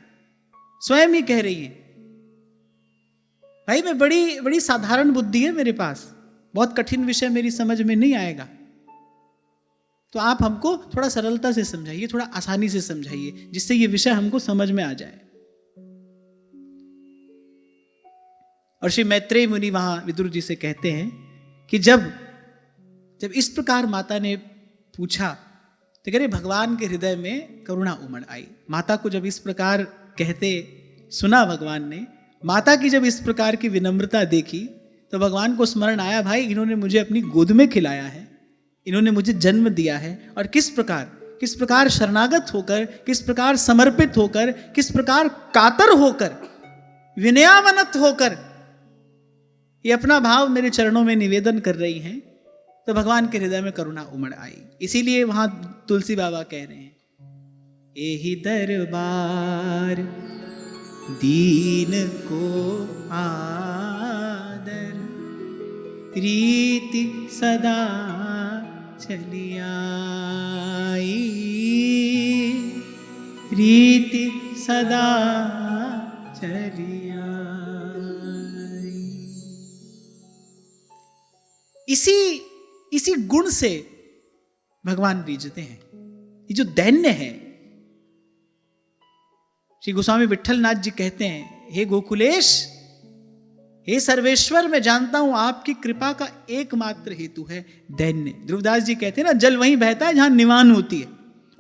स्वयं ही कह रही है, भाई मैं बड़ी साधारण बुद्धि है मेरे पास, बहुत कठिन विषय मेरी समझ में नहीं आएगा, तो आप हमको थोड़ा सरलता से समझाइए, थोड़ा आसानी से समझाइए, जिससे ये विषय हमको समझ में आ जाए। और श्री मैत्रेय मुनि वहां विदुर जी से कहते हैं कि जब इस प्रकार माता ने पूछा, तो कह रहे भगवान के हृदय में करुणा उमड़ आई। माता को जब इस प्रकार कहते सुना भगवान ने, माता की जब इस प्रकार की विनम्रता देखी, तो भगवान को स्मरण आया, भाई इन्होंने मुझे अपनी गोद में खिलाया है, इन्होंने मुझे जन्म दिया है, और किस प्रकार शरणागत होकर, किस प्रकार समर्पित होकर, किस प्रकार कातर होकर, विनयावनत होकर ये अपना भाव मेरे चरणों में निवेदन कर रही हैं। तो भगवान के हृदय में करुणा उमड़ आई। इसीलिए वहां तुलसी बाबा कह रहे हैं, एहि दरबार दीन को आदर, रीति सदा चली आई, रीति सदा चली आई। इसी गुण से भगवान रीझते हैं। ये जो दैन्य है, श्री गोस्वामी विट्ठलनाथ जी कहते हैं, हे गोकुलेश, हे सर्वेश्वर, मैं जानता हूं आपकी कृपा का एकमात्र हेतु है दैन्य। ध्रुवदास जी कहते हैं ना, जल वहीं बहता है जहां निवान होती है,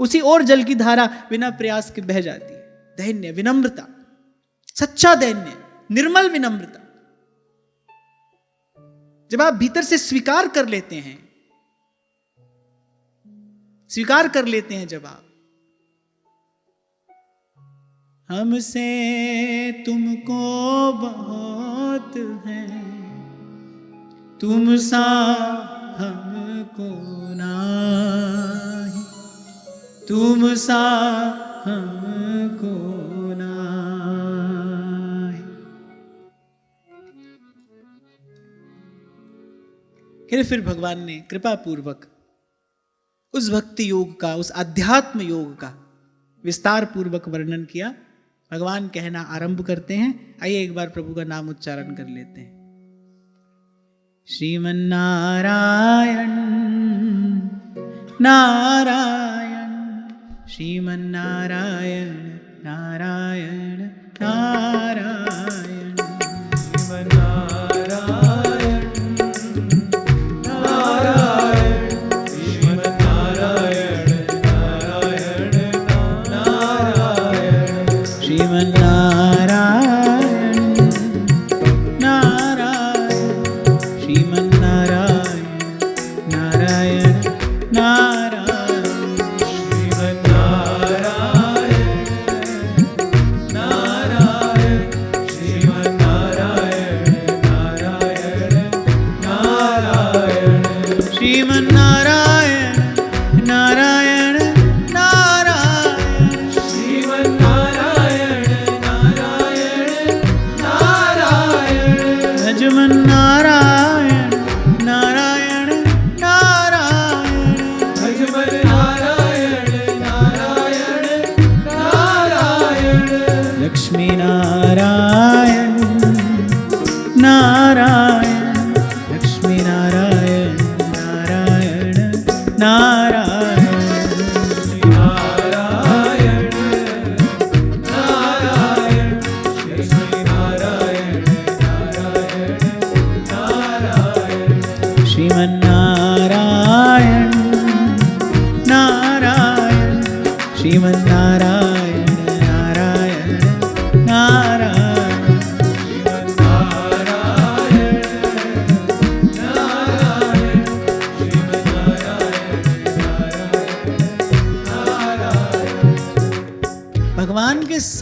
उसी और जल की धारा बिना प्रयास के बह जाती है। दैन्य, विनम्रता, सच्चा दैन्य, निर्मल विनम्रता। जब आप भीतर से स्वीकार कर लेते हैं, जब आप, हमसे तुमको बहुत है, तुम सा हमको नाही, तुम सा हमको नाही। फिर भगवान ने कृपा पूर्वक उस भक्ति योग का, उस अध्यात्म योग का विस्तार पूर्वक वर्णन किया। भगवान कहना आरंभ करते हैं। आइए एक बार प्रभु का नाम उच्चारण कर लेते हैं। श्रीमन्नारायण नारायण, श्रीमन्नारायण नारायण नारायण,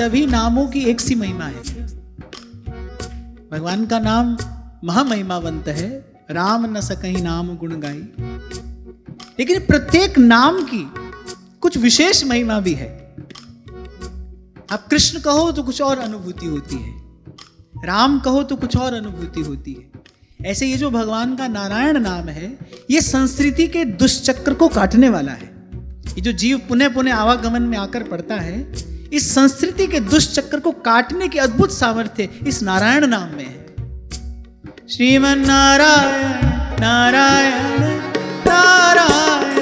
सभी नामों की एक सी महिमा है। भगवान का नाम महामहिमावंत है, राम न सकहीं नाम गुण गाई। लेकिन प्रत्येक नाम की कुछ विशेष महिमा भी है। आप कृष्ण कहो तो कुछ और अनुभूति होती है, राम कहो तो कुछ और अनुभूति होती है। ऐसे ये जो भगवान का नारायण नाम है, ये संस्कृति के दुष्चक्र को काटने वाला है। ये जो जीव पुनः पुनः आवागमन में आकर पड़ता है, इस संस्कृति के दुष्चक्र को काटने की अद्भुत सामर्थ्य इस नारायण नाम में है। श्रीमन नारायण नारायण नारायण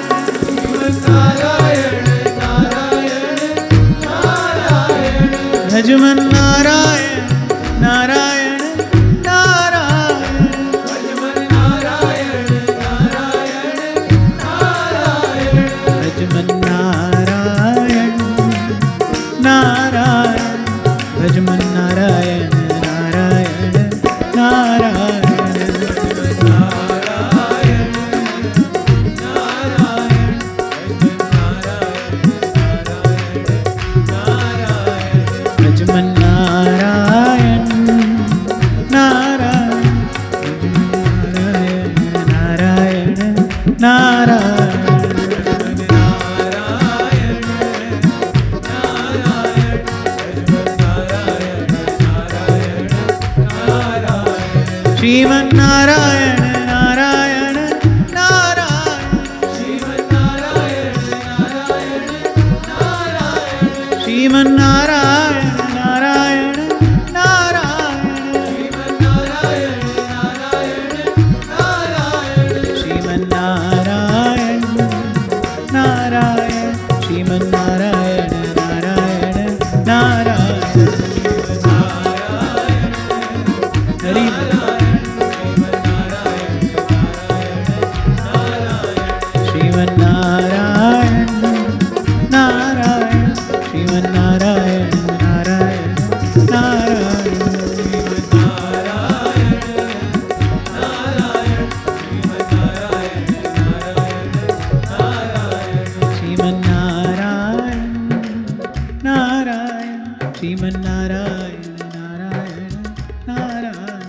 नारायण नारायण नारायण भजमन नारायण नारायण नारायण भजमन नारायण नारायण नारायण भजमन नारायण नारायण भजमन नारायण नारायण नारायण भजमन नारायण नारायण नारायण नारायण श्रीमन नारायण नारायण नारायण श्रीमन नारायण नारायण नारायण श्रीमन नारायण नारायण श्रीमन नारायण नारायण नारायण हरि श्रीमन नारायण नारायण श्रीमन नारायण नारायण नारायण श्रीमन नारायण नारायण श्रीमन नारायण नारायण नारायण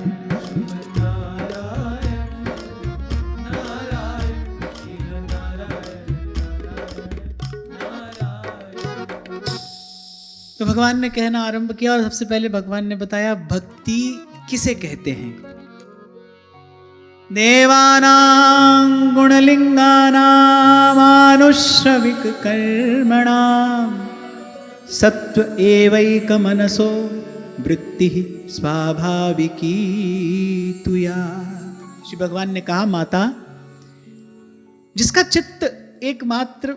तो भगवान ने कहना आरंभ किया और सबसे पहले भगवान ने बताया भक्ति किसे कहते हैं। देवानां गुणलिंगानामानुश्रविक कर्मणां सत्व एवैक मनसो वृत्ति स्वाभाविकी तुया। श्री भगवान ने कहा, माता जिसका चित्त एकमात्र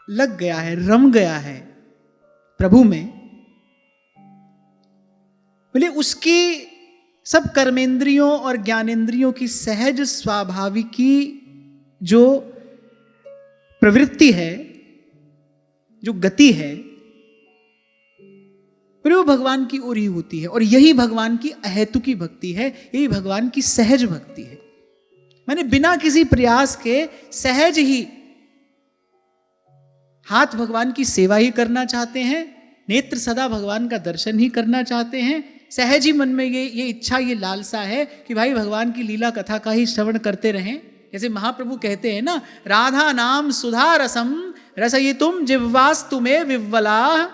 लग गया है, रम गया है प्रभु में, बोले उसकी सब कर्मेंद्रियों और ज्ञानेंद्रियों की सहज स्वाभाविकी जो प्रवृत्ति है, जो गति है, बोले वो भगवान की ओर ही होती है। और यही भगवान की अहेतुकी भक्ति है, यही भगवान की सहज भक्ति है। मैंने बिना किसी प्रयास के सहज ही हाथ भगवान की सेवा ही करना चाहते हैं, नेत्र सदा भगवान का दर्शन ही करना चाहते हैं। सहज ही मन में ये इच्छा, ये लालसा है कि भाई भगवान की लीला कथा का ही श्रवण करते रहें। जैसे महाप्रभु कहते हैं ना, राधा नाम सुधा रसम रसयितुम जिह्वास्तु में विह्वला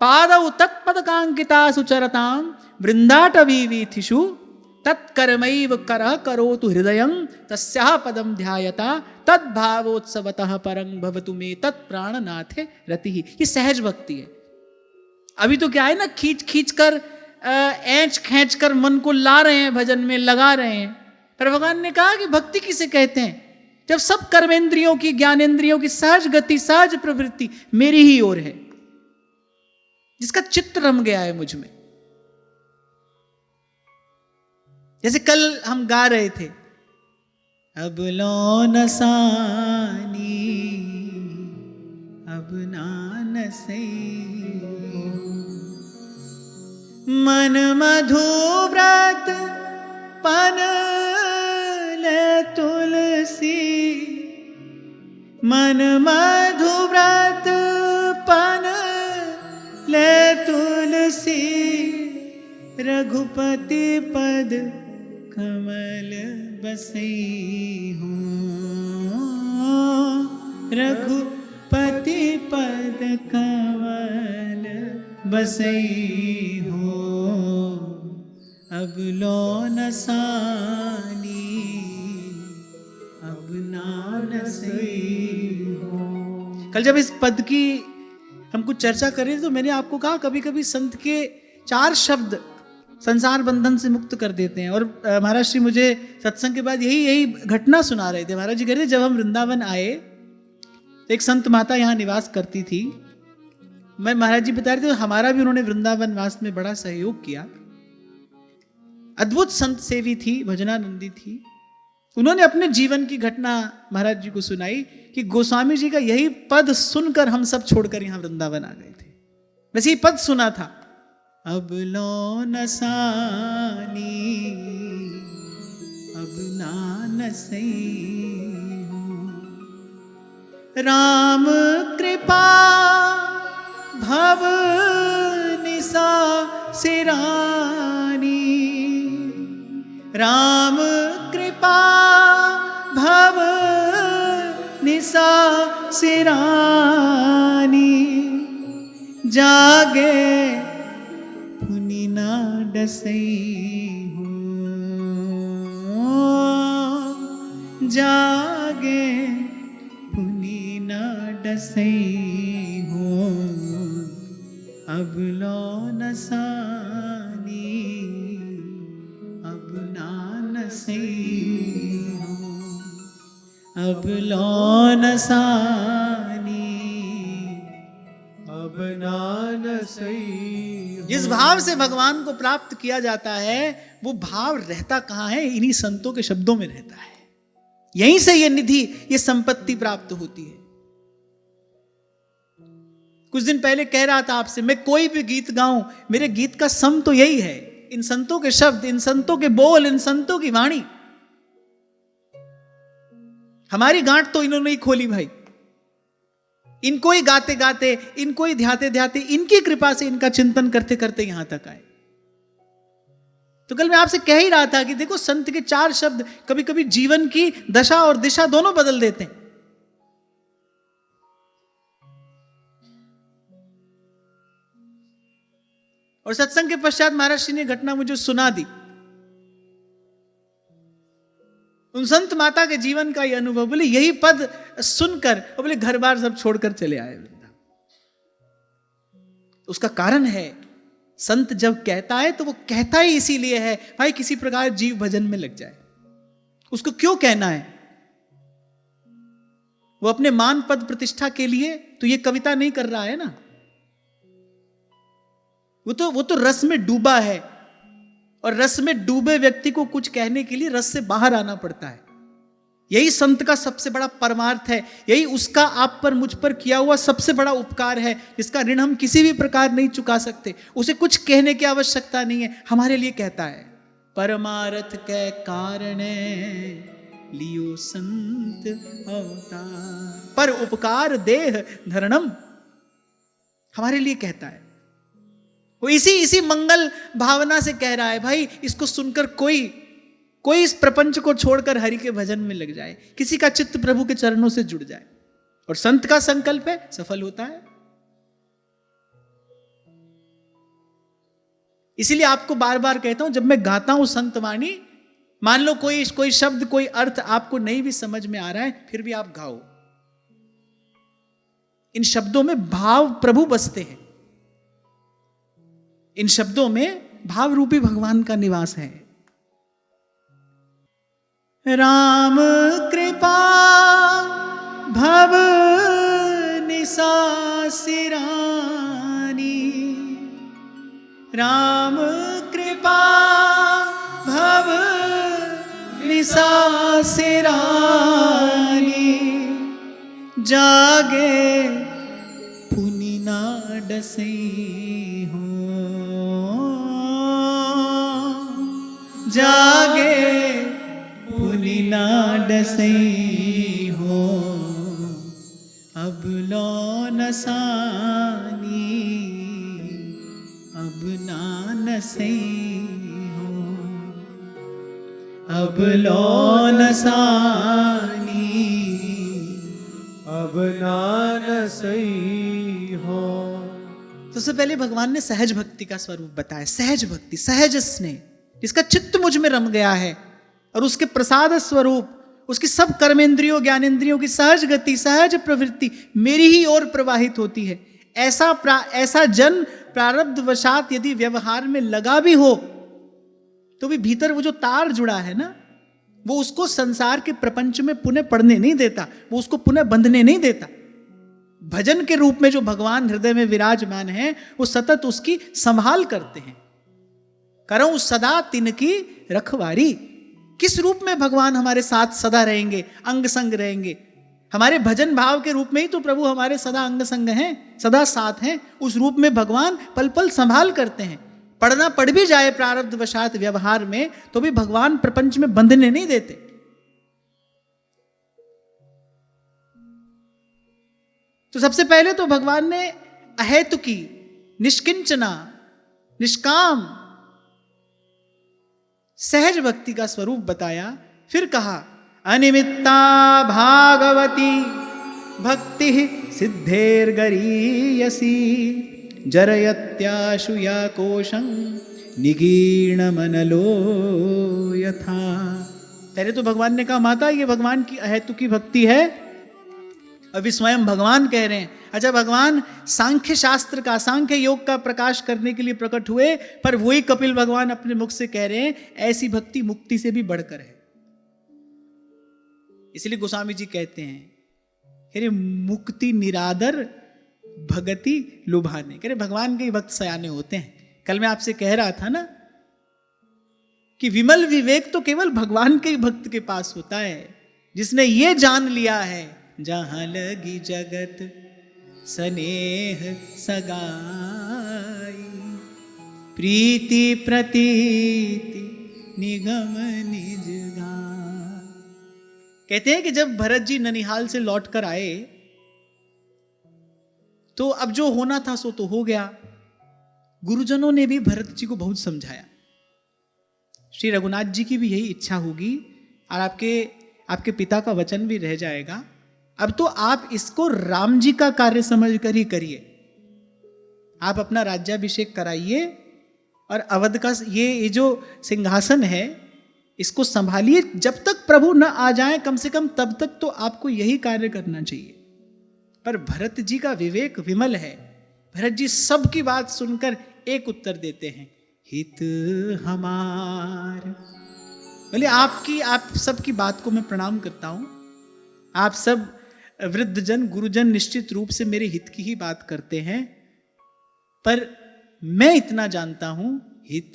पादौ तत्पदकांकिता सुचरताम वृंदाटवीवीथिषु तत्कर्मैव करः करोतु हृदयं तस्याः पदं ध्यायता तद्भावोत्सवतः परं भवतु मे तत्प्राणनाथे रतिः। ये सहज भक्ति है। अभी तो क्या है ना, खींच खींच कर ऐंच खींच कर मन को ला रहे हैं, भजन में लगा रहे हैं। पर भगवान ने कहा कि भक्ति किसे कहते हैं, जब सब कर्मेंद्रियों की, ज्ञानेंद्रियों की सहज गति, सहज प्रवृत्ति मेरी ही ओर है, जिसका चित्त रम गया है मुझ में। जैसे कल हम गा रहे थे, अब लो नसानी अब नान सई मन मधुव्रत पन ले तुलसी मन मधुव्रत पन ले बसे रघुपति पद कमल बसई हूँ, रघुपति पद कमल बसई हूँ। अब लो न सानी अब नान सही हो। कल जब इस पद की हम कुछ चर्चा कर रहे थे तो मैंने आपको कहा कभी कभी संत के 4 शब्द संसार बंधन से मुक्त कर देते हैं। और महाराज श्री मुझे सत्संग के बाद यही घटना सुना रहे थे। महाराज जी कह रहे थे जब हम वृंदावन आए तो एक संत माता यहाँ निवास करती थी। मैं महाराज जी बता रहे थे हमारा भी उन्होंने वृंदावन वास में बड़ा सहयोग किया। अद्भुत संत सेवी थी, भजनानंदी थी। उन्होंने अपने जीवन की घटना महाराज जी को सुनाई कि गोस्वामी जी का यही पद सुनकर हम सब छोड़कर यहाँ वृंदावन आ गए थे। बस यही पद सुना था, अब लो न सानी अब नान सही हो। राम कृपा भव निसा सिरानी, राम कृपा भव निसा सिरानी। जागे पुनि ना डसई हूँ, जागे पुनि ना डसई हूँ। अब लो न सानी अब नान सही हूँ, अब लो न सानी अब नान सही हो। जिस भाव से भगवान को प्राप्त किया जाता है वो भाव रहता कहाँ है? इन्हीं संतों के शब्दों में रहता है। यहीं से ये निधि, ये संपत्ति प्राप्त होती है। कुछ दिन पहले कह रहा था आपसे, मैं कोई भी गीत गाऊं मेरे गीत का सम तो यही है, इन संतों के शब्द, इन संतों के बोल, इन संतों की वाणी। हमारी गांठ तो इन्होंने ही खोली भाई। इनको ही गाते गाते, इनको ही ध्याते ध्याते, इनकी कृपा से, इनका चिंतन करते करते यहां तक आए। तो कल मैं आपसे कह ही रहा था कि देखो संत के 4 शब्द कभी कभी जीवन की दशा और दिशा दोनों बदल देते हैं। और सत्संग के पश्चात महाराज श्री ने घटना मुझे सुना दी। उन संत माता के जीवन का यह अनुभव, बोले यही पद सुनकर बोले घर बार सब छोड़कर चले आए वृंदावन। उसका कारण है, संत जब कहता है तो वो कहता ही इसीलिए है भाई किसी प्रकार जीव भजन में लग जाए। उसको क्यों कहना है? वो अपने मान पद प्रतिष्ठा के लिए तो ये कविता नहीं कर रहा है ना। वो तो रस में डूबा है, और रस में डूबे व्यक्ति को कुछ कहने के लिए रस से बाहर आना पड़ता है। यही संत का सबसे बड़ा परमार्थ है, यही उसका आप पर मुझ पर किया हुआ सबसे बड़ा उपकार है, जिसका ऋण हम किसी भी प्रकार नहीं चुका सकते। उसे कुछ कहने की आवश्यकता नहीं है, हमारे लिए कहता है। परमार्थ के कारण लियो संत अवतार, पर उपकार देह धरणम, हमारे लिए कहता है। वो इसी मंगल भावना से कह रहा है भाई इसको सुनकर कोई इस प्रपंच को छोड़कर हरि के भजन में लग जाए, किसी का चित्त प्रभु के चरणों से जुड़ जाए। और संत का संकल्प है, सफल होता है। इसीलिए आपको बार बार कहता हूं, जब मैं गाता हूं संतवाणी, मान लो कोई शब्द, कोई अर्थ आपको नहीं भी समझ में आ रहा है, फिर भी आप गाओ। इन शब्दों में भाव प्रभु बसते हैं, इन शब्दों में भाव रूपी भगवान का निवास है। राम कृपा भव निसा सिरानी, राम कृपा भव निसा सिरानी। जागे पुनि ना डसई हूँ, जागे पुनि ना डसई हो। अब लो न सानी अब नान सही हो, अब लो नसानी, अब नान सही हो। तो सबसे पहले भगवान ने सहज भक्ति का स्वरूप बताया। सहज भक्ति, सहज स्नेह, जिसका चित्त मुझ में रम गया है, और उसके प्रसाद स्वरूप, उसकी सब कर्मेंद्रियों ज्ञानेंद्रियों की सहज गति, सहज प्रवृत्ति मेरी ही ओर प्रवाहित होती है। ऐसा जन प्रारब्ध वशात यदि व्यवहार में लगा भी हो, तो भी भीतर वो जो तार जुड़ा है ना, वो उसको संसार के प्रपंच में पुनः पड़ने नहीं देता, वो उसको पुनः बंधने नहीं देता। भजन के रूप में जो भगवान हृदय में विराजमान है, वो सतत उसकी संभाल करते हैं। करो सदा तिनकी रखवारी। किस रूप में भगवान हमारे साथ सदा रहेंगे, अंग संग रहेंगे? हमारे भजन भाव के रूप में ही तो प्रभु हमारे सदा अंग संग हैं, सदा साथ हैं। उस रूप में भगवान पल पल संभाल करते हैं। पढ़ना पड़ भी जाए प्रारब्ध वशात व्यवहार में, तो भी भगवान प्रपंच में बंधने नहीं देते। तो सबसे पहले तो भगवान ने अहेतुकी, निष्किंचना, निष्काम, सहज भक्ति का स्वरूप बताया। फिर कहा अनिमित्ता भागवती भक्ति सिद्धेर्गरीयसी जरयत्याशु या कोशं निगीर्णमनलो यथा। पहले तो भगवान ने कहा माता ये भगवान की अहेतुकी भक्ति है। अभी स्वयं भगवान कह रहे हैं। अच्छा, भगवान सांख्य शास्त्र का, सांख्य योग का प्रकाश करने के लिए प्रकट हुए, पर वही कपिल भगवान अपने मुख से कह रहे हैं ऐसी भक्ति मुक्ति से भी बढ़कर है। इसलिए गोस्वामी जी कहते हैं अरे मुक्ति निरादर भगति लुभाने। कह रहे भगवान के भक्त सयाने होते हैं। कल मैं आपसे कह रहा था ना कि विमल विवेक तो केवल भगवान के भक्त के पास होता है, जिसने ये जान लिया है जहां लगी जगत स्नेह सगाई प्रीति प्रतीति निगम निज गाय। कहते हैं कि जब भरत जी ननिहाल से लौटकर आए तो अब जो होना था सो तो हो गया। गुरुजनों ने भी भरत जी को बहुत समझाया। श्री रघुनाथ जी की भी यही इच्छा होगी और आपके पिता का वचन भी रह जाएगा। अब तो आप इसको राम जी का कार्य समझकर ही करिए। आप अपना राज्याभिषेक कराइए और अवध का ये जो सिंहासन है इसको संभालिए। जब तक प्रभु न आ जाए कम से कम तब तक तो आपको यही कार्य करना चाहिए। पर भरत जी का विवेक विमल है। भरत जी सबकी बात सुनकर एक उत्तर देते हैं, हित हमार। बोले आप सबकी बात को मैं प्रणाम करता हूं। आप सब वृद्धजन गुरुजन निश्चित रूप से मेरे हित की ही बात करते हैं, पर मैं इतना जानता हूं हित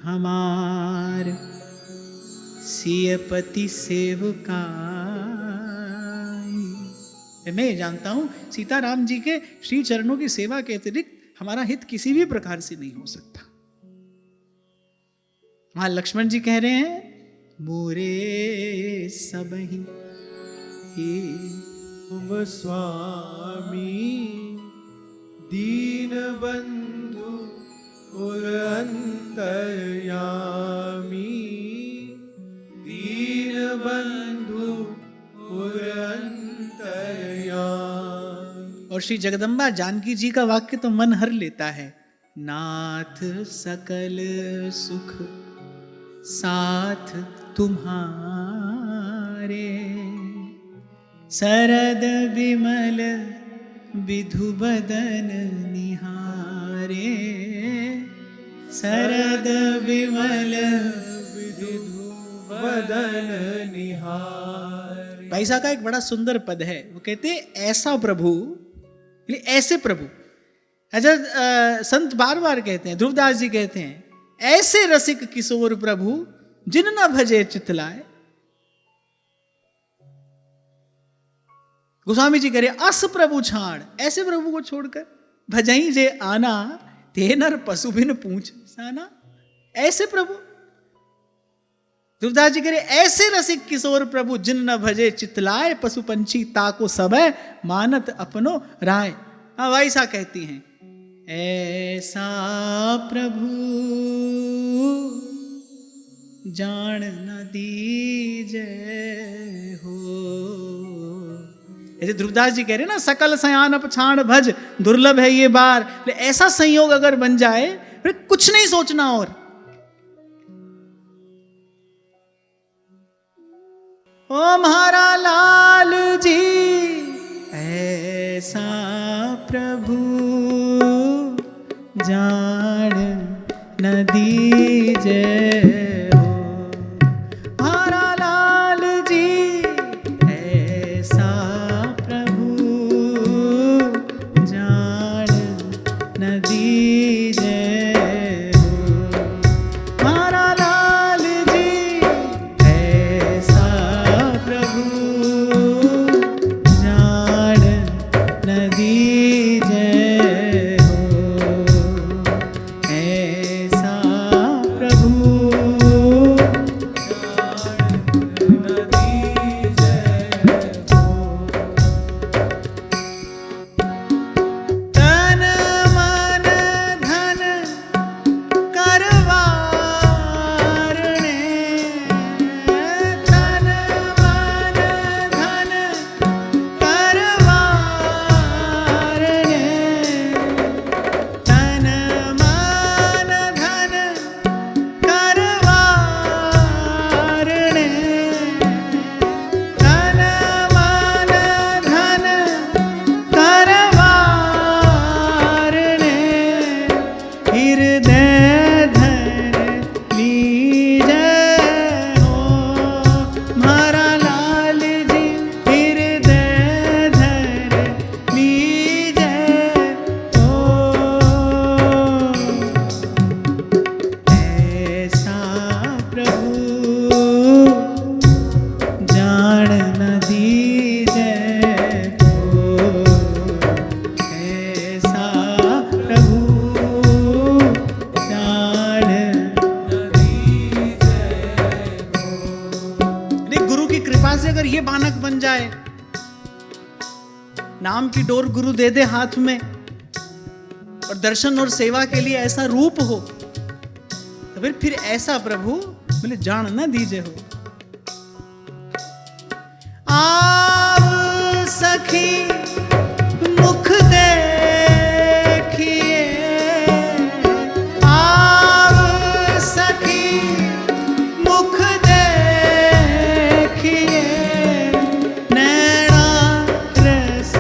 हमार सियपति सेवका। मैं ये जानता हूं सीताराम जी के श्री चरणों की सेवा के अतिरिक्त हमारा हित किसी भी प्रकार से नहीं हो सकता। वहां लक्ष्मण जी कह रहे हैं मोरे सबही स्वामी दीन बंधु और अंतर्यामी दीन बंधु और अंतर्यामी। और श्री जगदम्बा जानकी जी का वाक्य तो मन हर लेता है, नाथ सकल सुख साथ तुम्हारे सरद विमल विधु बदन निहारे सरद विमल विधु बदन निहारे। भाई साहब का एक बड़ा सुंदर पद है। वो कहते हैं ऐसा प्रभु, ऐसे प्रभु। अच्छा, संत बार बार कहते हैं, ध्रुवदास जी कहते हैं ऐसे रसिक किशोर प्रभु जिन न भजे चितलाए। गोस्वामी जी कह रहे अस प्रभु छाड़, ऐसे प्रभु को छोड़कर भजई जे आना ते नर पशु बिन पूछ साना। ऐसे प्रभु। ध्रुवदास जी कह रहे ऐसे रसिक किशोर प्रभु जिन न भजे चितलाए पशु पंछी ताको सबे मानत अपनो राय। हाँ भाई सा कहती हैं ऐसा प्रभु जान न दीजे हो। जैसे ध्रुवदास जी कह रहे हैं ना, सकल सयान अपछाण भज दुर्लभ है ये बार। ऐसा संयोग अगर बन जाए फिर कुछ नहीं सोचना और। ओ म्हारा लाल जी ऐसा प्रभु जान न दीजे हो। म्हारा लाल जी ऐसा प्रभु जान न दीजे हो। म्हारा लाल जी ऐसा प्रभु जान न दीजे हो। ऐसा प्रभु तन मन धन करवारणे। तन मन धन करवारणे। तन मन धन करवारणे। तन मन धन करवारणे। हृदय धर लीजे हो। म्हारा लाल जी हृदय धर लीजे हो। ऐसा प्रभु जान न दीजे हो। ऐसा प्रभु जान न दीजे हो। गुरु की कृपा से अगर ये बालक बन जाए, नाम की डोर गुरु दे दे हाथ में, और दर्शन और सेवा के लिए ऐसा रूप हो, तो फिर ऐसा प्रभु बोले जान न दीजे हो। आव सखी मुख देखिए। आव सखी मुख देखिए। नैना रस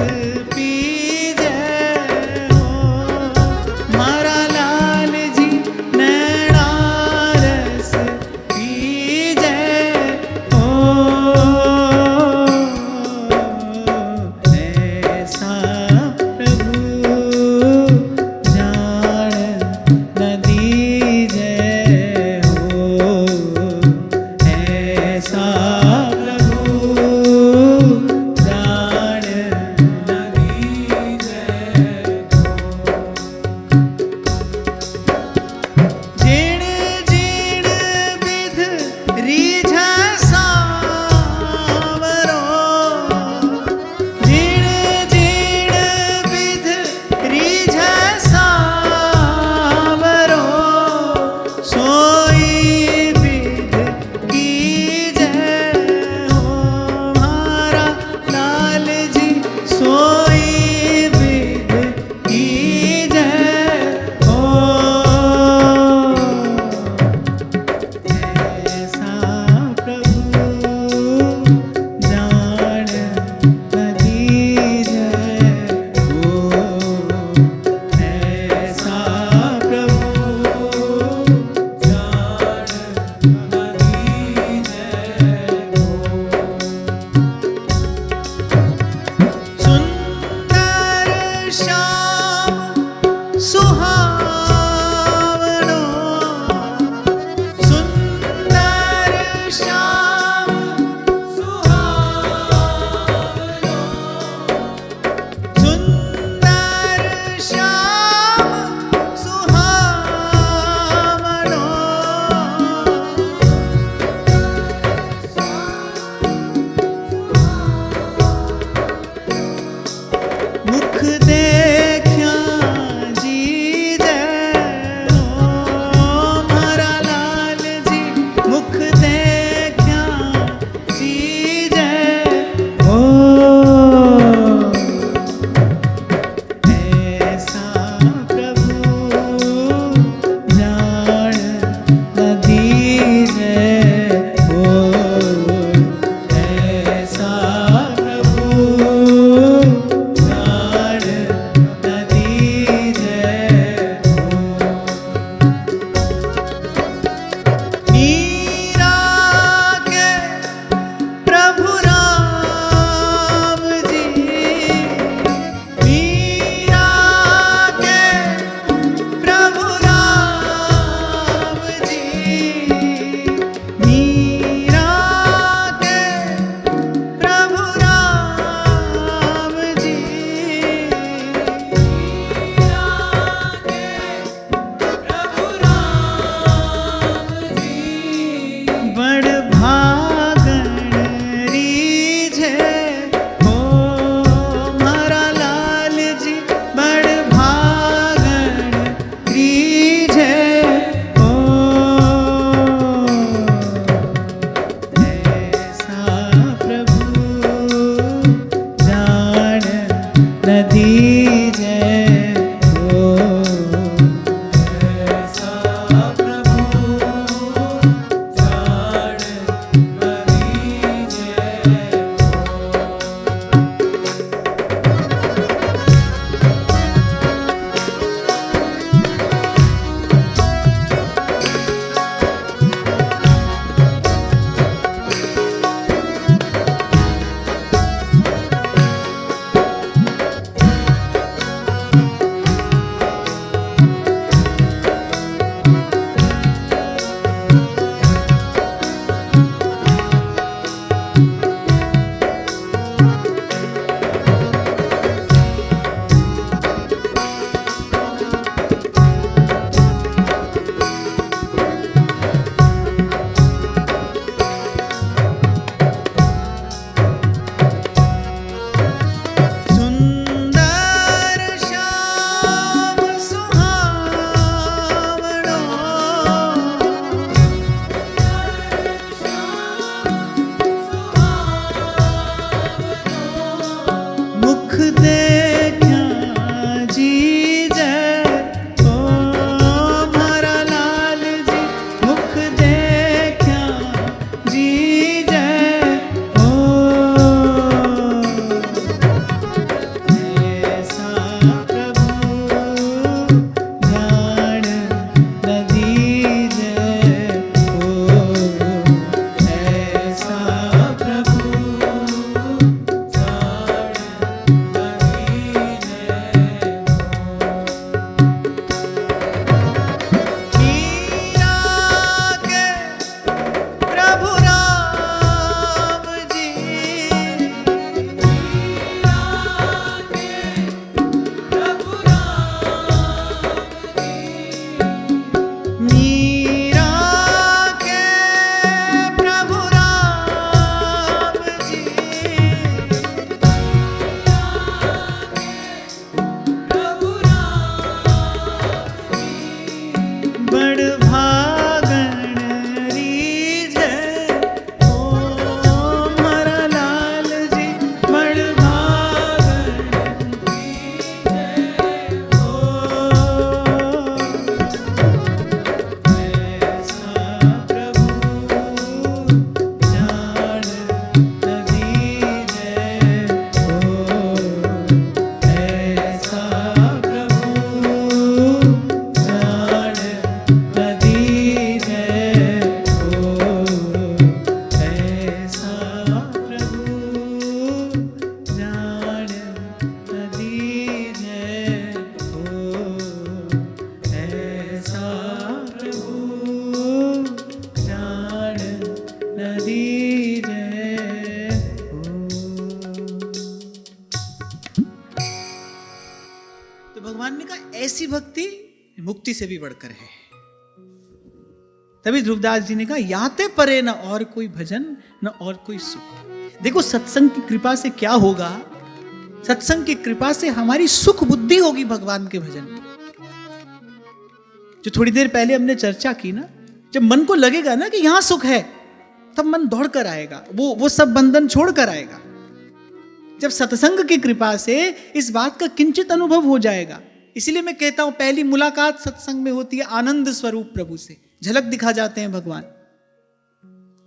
पीजे हो। म्हारा लाल जी नैना रस पीजे हो। मुक्ति से भी बढ़कर है। तभी ध्रुवदास जी ने कहा, याते परे न और कोई भजन न और कोई सुख। देखो सत्संग की कृपा से क्या होगा, सत्संग की कृपा से हमारी सुख बुद्धि होगी भगवान के भजन में। जो थोड़ी देर पहले हमने चर्चा की ना, जब मन को लगेगा ना कि यहां सुख है, तब मन दौड़ कर आएगा, वो सब बंधन छोड़ कर आएगा। जब सत्संग की कृपा से इस बात का किंचित अनुभव हो जाएगा। इसीलिए मैं कहता हूं पहली मुलाकात सत्संग में होती है आनंद स्वरूप प्रभु से, झलक दिखा जाते हैं भगवान।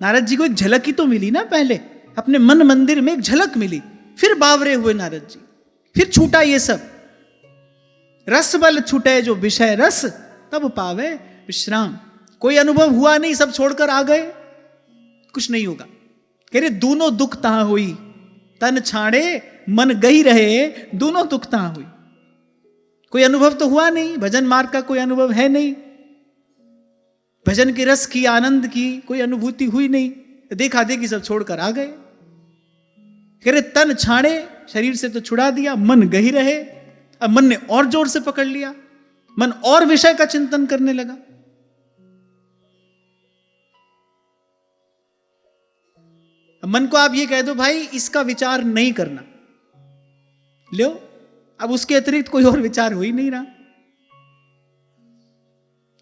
नारद जी को एक झलक ही तो मिली ना, पहले अपने मन मंदिर में एक झलक मिली, फिर बावरे हुए नारद जी, फिर छूटा ये सब। रस बल छूटे जो विषय रस, तब पावे विश्राम। कोई अनुभव हुआ नहीं, सब छोड़कर आ गए, कुछ नहीं होगा। कह रहे दोनों दुख तहां हुई, तन छाड़े मन गई रहे, दोनों दुख तहां हुई। कोई अनुभव तो हुआ नहीं, भजन मार्ग का कोई अनुभव है नहीं, भजन के रस की आनंद की कोई अनुभूति हुई नहीं, देखा देखी सब छोड़कर आ गए। कह रहे तन छाड़े, शरीर से तो छुड़ा दिया, मन गही रहे। अब मन ने और जोर से पकड़ लिया, मन और विषय का चिंतन करने लगा। अब मन को आप ये कह दो भाई इसका विचार नहीं करना, लो अब उसके अतिरिक्त कोई और विचार हो ही नहीं रहा।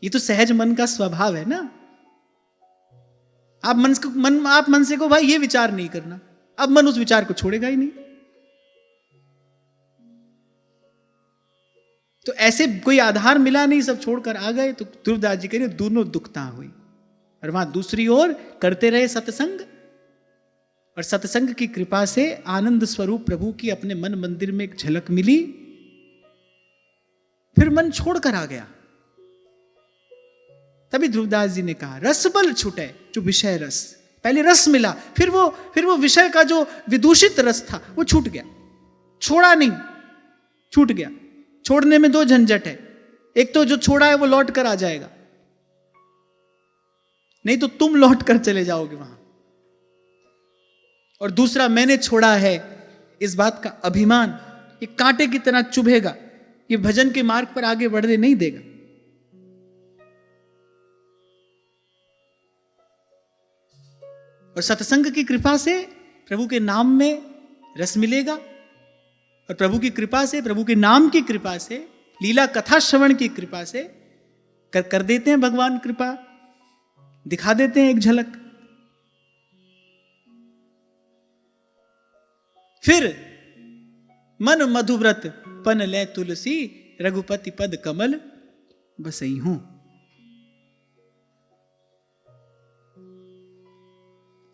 ये तो सहज मन का स्वभाव है ना। आप मन से को भाई ये विचार नहीं करना, अब मन उस विचार को छोड़ेगा ही नहीं। तो ऐसे कोई आधार मिला नहीं, सब छोड़कर आ गए। तो ध्रुवदास जी कह रहे दोनों दुखता हुई। और वहां दूसरी ओर करते रहे सत्संग, और सत्संग की कृपा से आनंद स्वरूप प्रभु की अपने मन मंदिर में एक झलक मिली, फिर मन छोड़कर आ गया। तभी ध्रुवदास जी ने कहा रस बल छूटे जो विषय रस। पहले रस मिला, फिर वो विषय का जो विदूषित रस था वो छूट गया, छोड़ा नहीं, छूट गया। छोड़ने में दो झंझट है, एक तो जो छोड़ा है वो लौट कर आ जाएगा, नहीं तो तुम लौट कर चले जाओगे वहां। और दूसरा मैंने छोड़ा है, इस बात का अभिमान ये कांटे की तरह चुभेगा, ये भजन के मार्ग पर आगे बढ़ने नहीं देगा। और सत्संग की कृपा से प्रभु के नाम में रस मिलेगा, और प्रभु की कृपा से, प्रभु के नाम की कृपा से, लीला कथा श्रवण की कृपा से कर देते हैं भगवान कृपा, दिखा देते हैं एक झलक। फिर मन मधुव्रत पन ले तुलसी, रघुपति पद कमल बसई हूं।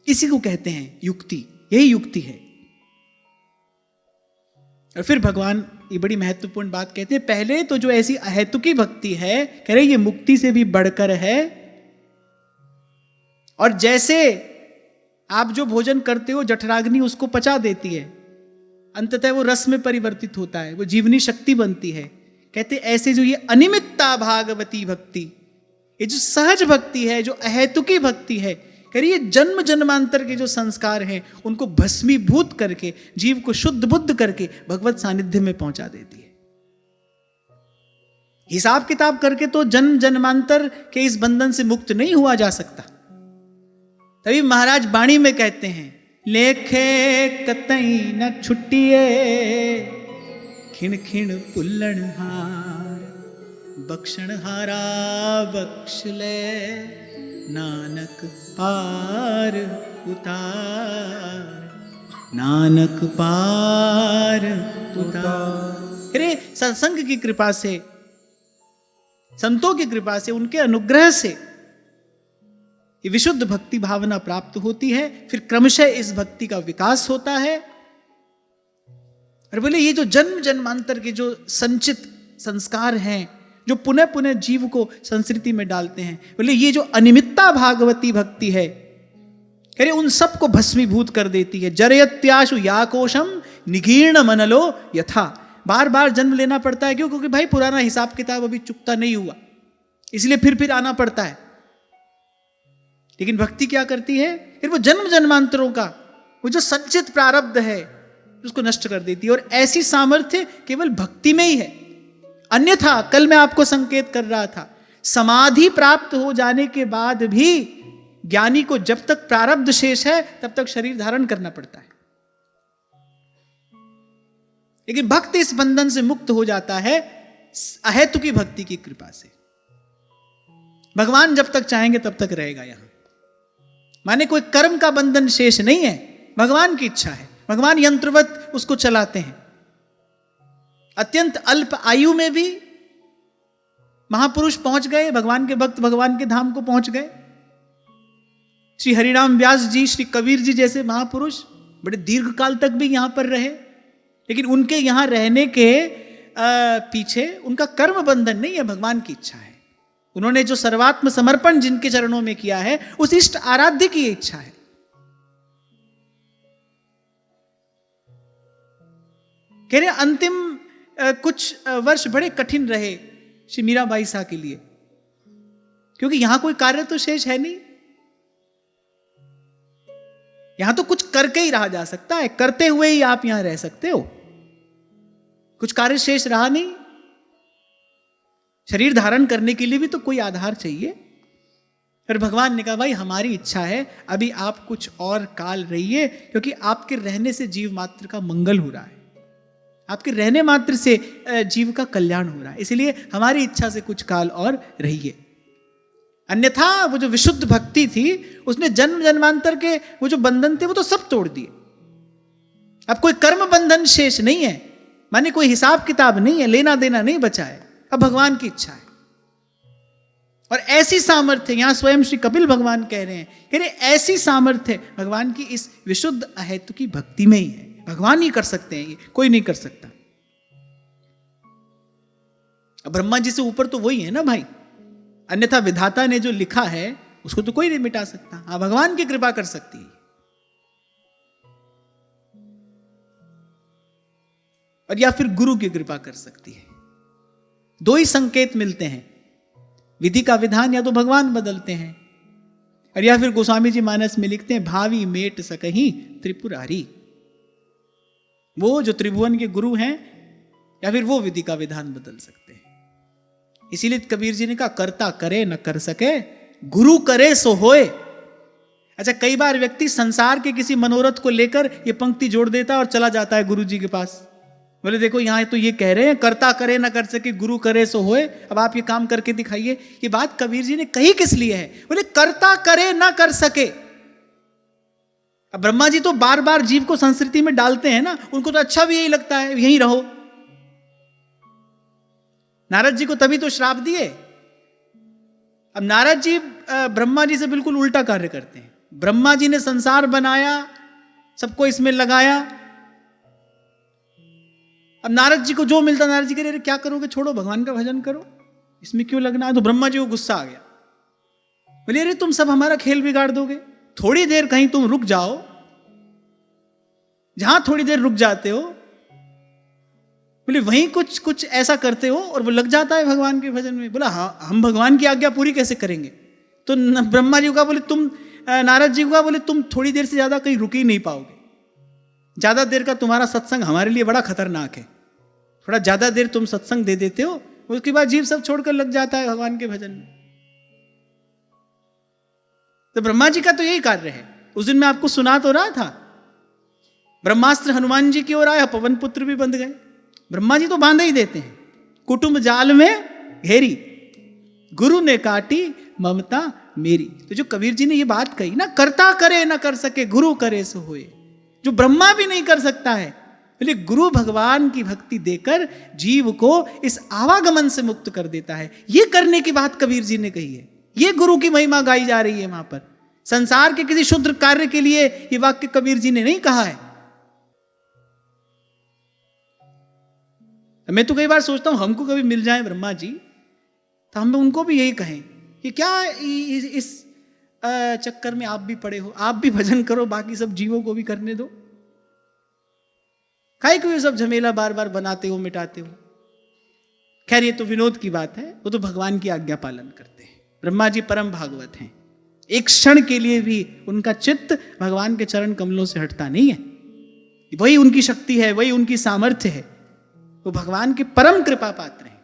इसी को कहते हैं युक्ति, यही युक्ति है। और फिर भगवान ये बड़ी महत्वपूर्ण बात कहते हैं, पहले तो जो ऐसी अहेतुकी भक्ति है, कह रहे ये मुक्ति से भी बढ़कर है। और जैसे आप जो भोजन करते हो जठराग्नि उसको पचा देती है, अंततः वो रस में परिवर्तित होता है, वो जीवनी शक्ति बनती है। कहते ऐसे जो ये अनिमित्ता भागवती भक्ति, ये जो सहज भक्ति है, जो अहेतुकी भक्ति है, करिए जन्म जन्मांतर के जो संस्कार हैं उनको भस्मीभूत करके, जीव को शुद्ध बुद्ध करके भगवत सानिध्य में पहुंचा देती है। हिसाब किताब करके तो जन्म जन्मांतर के इस बंधन से मुक्त नहीं हुआ जा सकता। तभी महाराज बाणी में कहते हैं, लेखे कतई न छुट्टिए, खिण खिण पुल्लण हार, बक्षण हारा बक्ष ले, नानक पार उतार, नानक पार उतार। अरे सत्संग की कृपा से, संतों की कृपा से, उनके अनुग्रह से ये विशुद्ध भक्ति भावना प्राप्त होती है। फिर क्रमशः इस भक्ति का विकास होता है। और बोले ये जो जन्म जन्मांतर के जो संचित संस्कार हैं, जो पुनः पुनः जीव को संस्कृति में डालते हैं, बोले ये जो अनिमित्ता भागवती भक्ति है, कह रहे उन सबको भस्मीभूत कर देती है। जरयत्याशु याकोशम निगीर्ण मनलो यथा। बार बार जन्म लेना पड़ता है, क्यों? क्योंकि भाई पुराना हिसाब किताब अभी चुकता नहीं हुआ, इसलिए फिर आना पड़ता है। लेकिन भक्ति क्या करती है, फिर वो जन्म जन्मांतरों का वो जो संचित प्रारब्ध है उसको नष्ट कर देती है। और ऐसी सामर्थ्य केवल भक्ति में ही है, अन्यथा कल मैं आपको संकेत कर रहा था, समाधि प्राप्त हो जाने के बाद भी ज्ञानी को जब तक प्रारब्ध शेष है तब तक शरीर धारण करना पड़ता है। लेकिन भक्त इस बंधन से मुक्त हो जाता है अहेतु की भक्ति की कृपा से। भगवान जब तक चाहेंगे तब तक रहेगा यहां। माने कोई कर्म का बंधन शेष नहीं है, भगवान की इच्छा है, भगवान यंत्रवत उसको चलाते हैं। अत्यंत अल्प आयु में भी महापुरुष पहुंच गए, भगवान के भक्त भगवान के धाम को पहुंच गए। श्री हरिराम व्यास जी, श्री कबीर जी जैसे महापुरुष बड़े दीर्घ काल तक भी यहां पर रहे, लेकिन उनके यहां रहने के पीछे उनका कर्म बंधन नहीं है, भगवान की इच्छा है। उन्होंने जो सर्वात्म समर्पण जिनके चरणों में किया है, उस इष्ट आराध्य की इच्छा है। कह रहे अंतिम कुछ वर्ष बड़े कठिन रहे श्री मीराबाई शाह के लिए, क्योंकि यहां कोई कार्य तो शेष है नहीं। यहां तो कुछ करके ही रहा जा सकता है, करते हुए ही आप यहां रह सकते हो, कुछ कार्य शेष रहा नहीं। शरीर धारण करने के लिए भी तो कोई आधार चाहिए। फिर भगवान ने कहा भाई हमारी इच्छा है अभी आप कुछ और काल रहिए, क्योंकि आपके रहने से जीव मात्र का मंगल हो रहा है, आपके रहने मात्र से जीव का कल्याण हो रहा है, इसलिए हमारी इच्छा से कुछ काल और रहिए। अन्यथा वो जो विशुद्ध भक्ति थी, उसने जन्म जन्मांतर के वो जो बंधन थे वो तो सब तोड़ दिए। अब कोई कर्म बंधन शेष नहीं है, माने कोई हिसाब किताब नहीं है, लेना देना नहीं बचा है, अब भगवान की इच्छा है। और ऐसी सामर्थ्य, यहां स्वयं श्री कपिल भगवान कह रहे हैं, ऐसी सामर्थ्य भगवान की इस विशुद्ध अहेतु की भक्ति में ही है। भगवान ही कर सकते हैं, ये कोई नहीं कर सकता। अब ब्रह्मा जी से ऊपर तो वही है ना भाई, अन्यथा विधाता ने जो लिखा है उसको तो कोई नहीं मिटा सकता। हाँ, भगवान की कृपा कर सकती है। और या फिर गुरु की कृपा कर सकती है। दो ही संकेत मिलते हैं, विधि का विधान या तो भगवान बदलते हैं, और या फिर गोस्वामी जी मानस में लिखते हैं भावी मेट सकहीं त्रिपुरारी। वो जो त्रिभुवन के गुरु हैं, या फिर वो विधि का विधान बदल सकते हैं। इसीलिए कबीर जी ने कहा कर्ता करे न कर सके, गुरु करे सो होए। अच्छा, कई बार व्यक्ति संसार के किसी मनोरथ को लेकर ये पंक्ति जोड़ देता है और चला जाता है गुरु जी के पास। बोले देखो यहां तो ये कह रहे हैं कर्ता करे ना कर सके, गुरु करे सो होए, अब आप ये काम करके दिखाइए। ये बात कबीर जी ने कही किस लिए है? बोले कर्ता करे ना कर सके। अब ब्रह्मा जी तो बार बार जीव को संस्कृति में डालते हैं ना, उनको तो अच्छा भी यही लगता है यहीं रहो। नारद जी को तभी तो श्राप दिए। अब नारद जी ब्रह्मा जी से बिल्कुल उल्टा कार्य करते हैं। ब्रह्मा जी ने संसार बनाया, सबको इसमें लगाया। अब नारद जी को जो मिलता, नारद जी कह रहे क्या करोगे, छोड़ो भगवान का भजन करो, इसमें क्यों लगना है। तो ब्रह्मा जी को गुस्सा आ गया, बोले अरे तुम सब हमारा खेल बिगाड़ दोगे, थोड़ी देर कहीं तुम रुक जाओ, जहां थोड़ी देर रुक जाते हो बोले वहीं कुछ ऐसा करते हो और वो लग जाता है भगवान के भजन में। बोला हाँ, हम भगवान की आज्ञा पूरी कैसे करेंगे। तो ब्रह्मा जी का बोले तुम, नारद जी का बोले तुम थोड़ी देर से ज्यादा कहीं रुक ही नहीं पाओगे, ज्यादा देर का तुम्हारा सत्संग हमारे लिए बड़ा खतरनाक है, थोड़ा ज्यादा देर तुम सत्संग दे देते हो, उसके बाद जीव सब छोड़कर लग जाता है भगवान के भजन में। तो ब्रह्मा जी का तो यही कार्य है। उस दिन मैं आपको सुना तो रहा था, ब्रह्मास्त्र हनुमान जी की ओर आया, पवन पुत्र भी बंध गए। ब्रह्मा जी तो बांधे ही देते हैं, कुटुंब जाल में घेरी, गुरु ने काटी ममता मेरी। तो जो कबीर जी ने ये बात कही ना, कर्ता करे ना कर सके, गुरु करे सो होए, जो ब्रह्मा भी नहीं कर सकता है, बोले गुरु भगवान की भक्ति देकर जीव को इस आवागमन से मुक्त कर देता है। ये करने की बात कबीर जी ने कही है, ये गुरु की महिमा गाई जा रही है वहां पर। संसार के किसी शुद्र कार्य के लिए ये वाक्य कबीर जी ने नहीं कहा है। मैं तो कई बार सोचता हूं हमको कभी मिल जाए ब्रह्मा जी, तो हम उनको भी यही कहें कि क्या इस चक्कर में आप भी पड़े हो, आप भी भजन करो, बाकी सब जीवों को भी करने दो। काहे को ये सब झमेला बार बार बनाते हो, मिटाते हो। खैर ये तो विनोद की बात है, वो तो भगवान की आज्ञा पालन करते हैं। ब्रह्मा जी परम भागवत हैं, एक क्षण के लिए भी उनका चित्त भगवान के चरण कमलों से हटता नहीं है। वही उनकी शक्ति है, वही उनकी सामर्थ्य है। वो भगवान के परम कृपा पात्र हैं।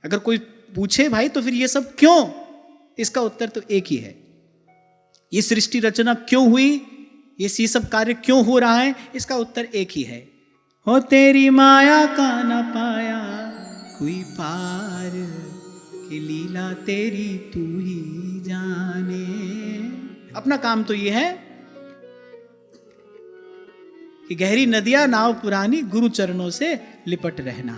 अगर कोई पूछे भाई तो फिर ये सब क्यों, इसका उत्तर तो एक ही है, ये सृष्टि रचना क्यों हुई, ये सब कार्य क्यों हो रहा है, इसका उत्तर एक ही है, हो तेरी माया का न पाया कोई पार, कि लीला तेरी तू ही जाने। अपना काम तो ये है कि गहरी नदियां नाव पुरानी, गुरु चरणों से लिपट रहना।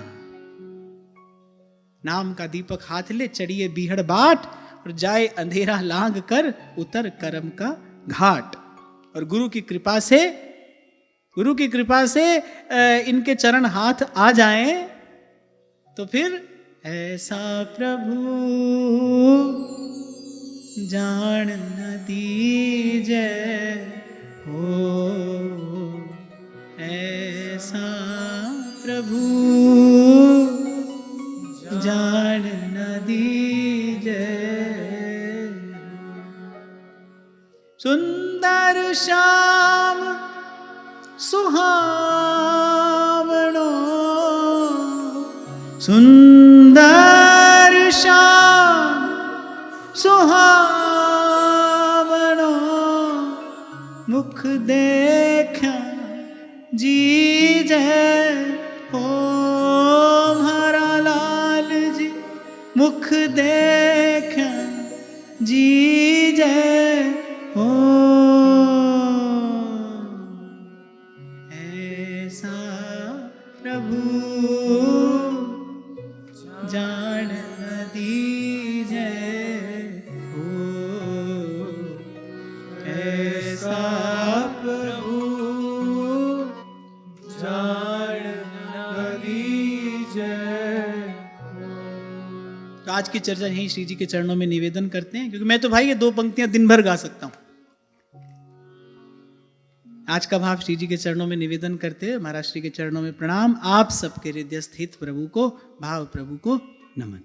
नाम का दीपक हाथ ले, चढ़िए बीहड़ बाट, और जाए अंधेरा लांग कर, उतर करम का घाट। और गुरु की कृपा से इनके चरण हाथ आ जाएं तो फिर ऐसा प्रभु जान न दीजे हो, ऐसा प्रभु जान न दीजे। सुंदर श्याम सुहावनो, सुंदर श्याम सुहावनो, मुख देखा जी जय हो हरा लाल जी, मुख देखा जी जय हो, ऐसा प्रभु जान न दीजे हो, ऐसा प्रभु जान न दीजे। तो आज की चर्चा यही श्री जी के चरणों में निवेदन करते हैं, क्योंकि मैं तो भाई ये 2 पंक्तियां दिन भर गा सकता हूं। आज का भाव श्री जी के चरणों में निवेदन करते हैं, महाराज श्री के चरणों में प्रणाम। आप सबके हृदय स्थित प्रभु को भाव, प्रभु को नमन।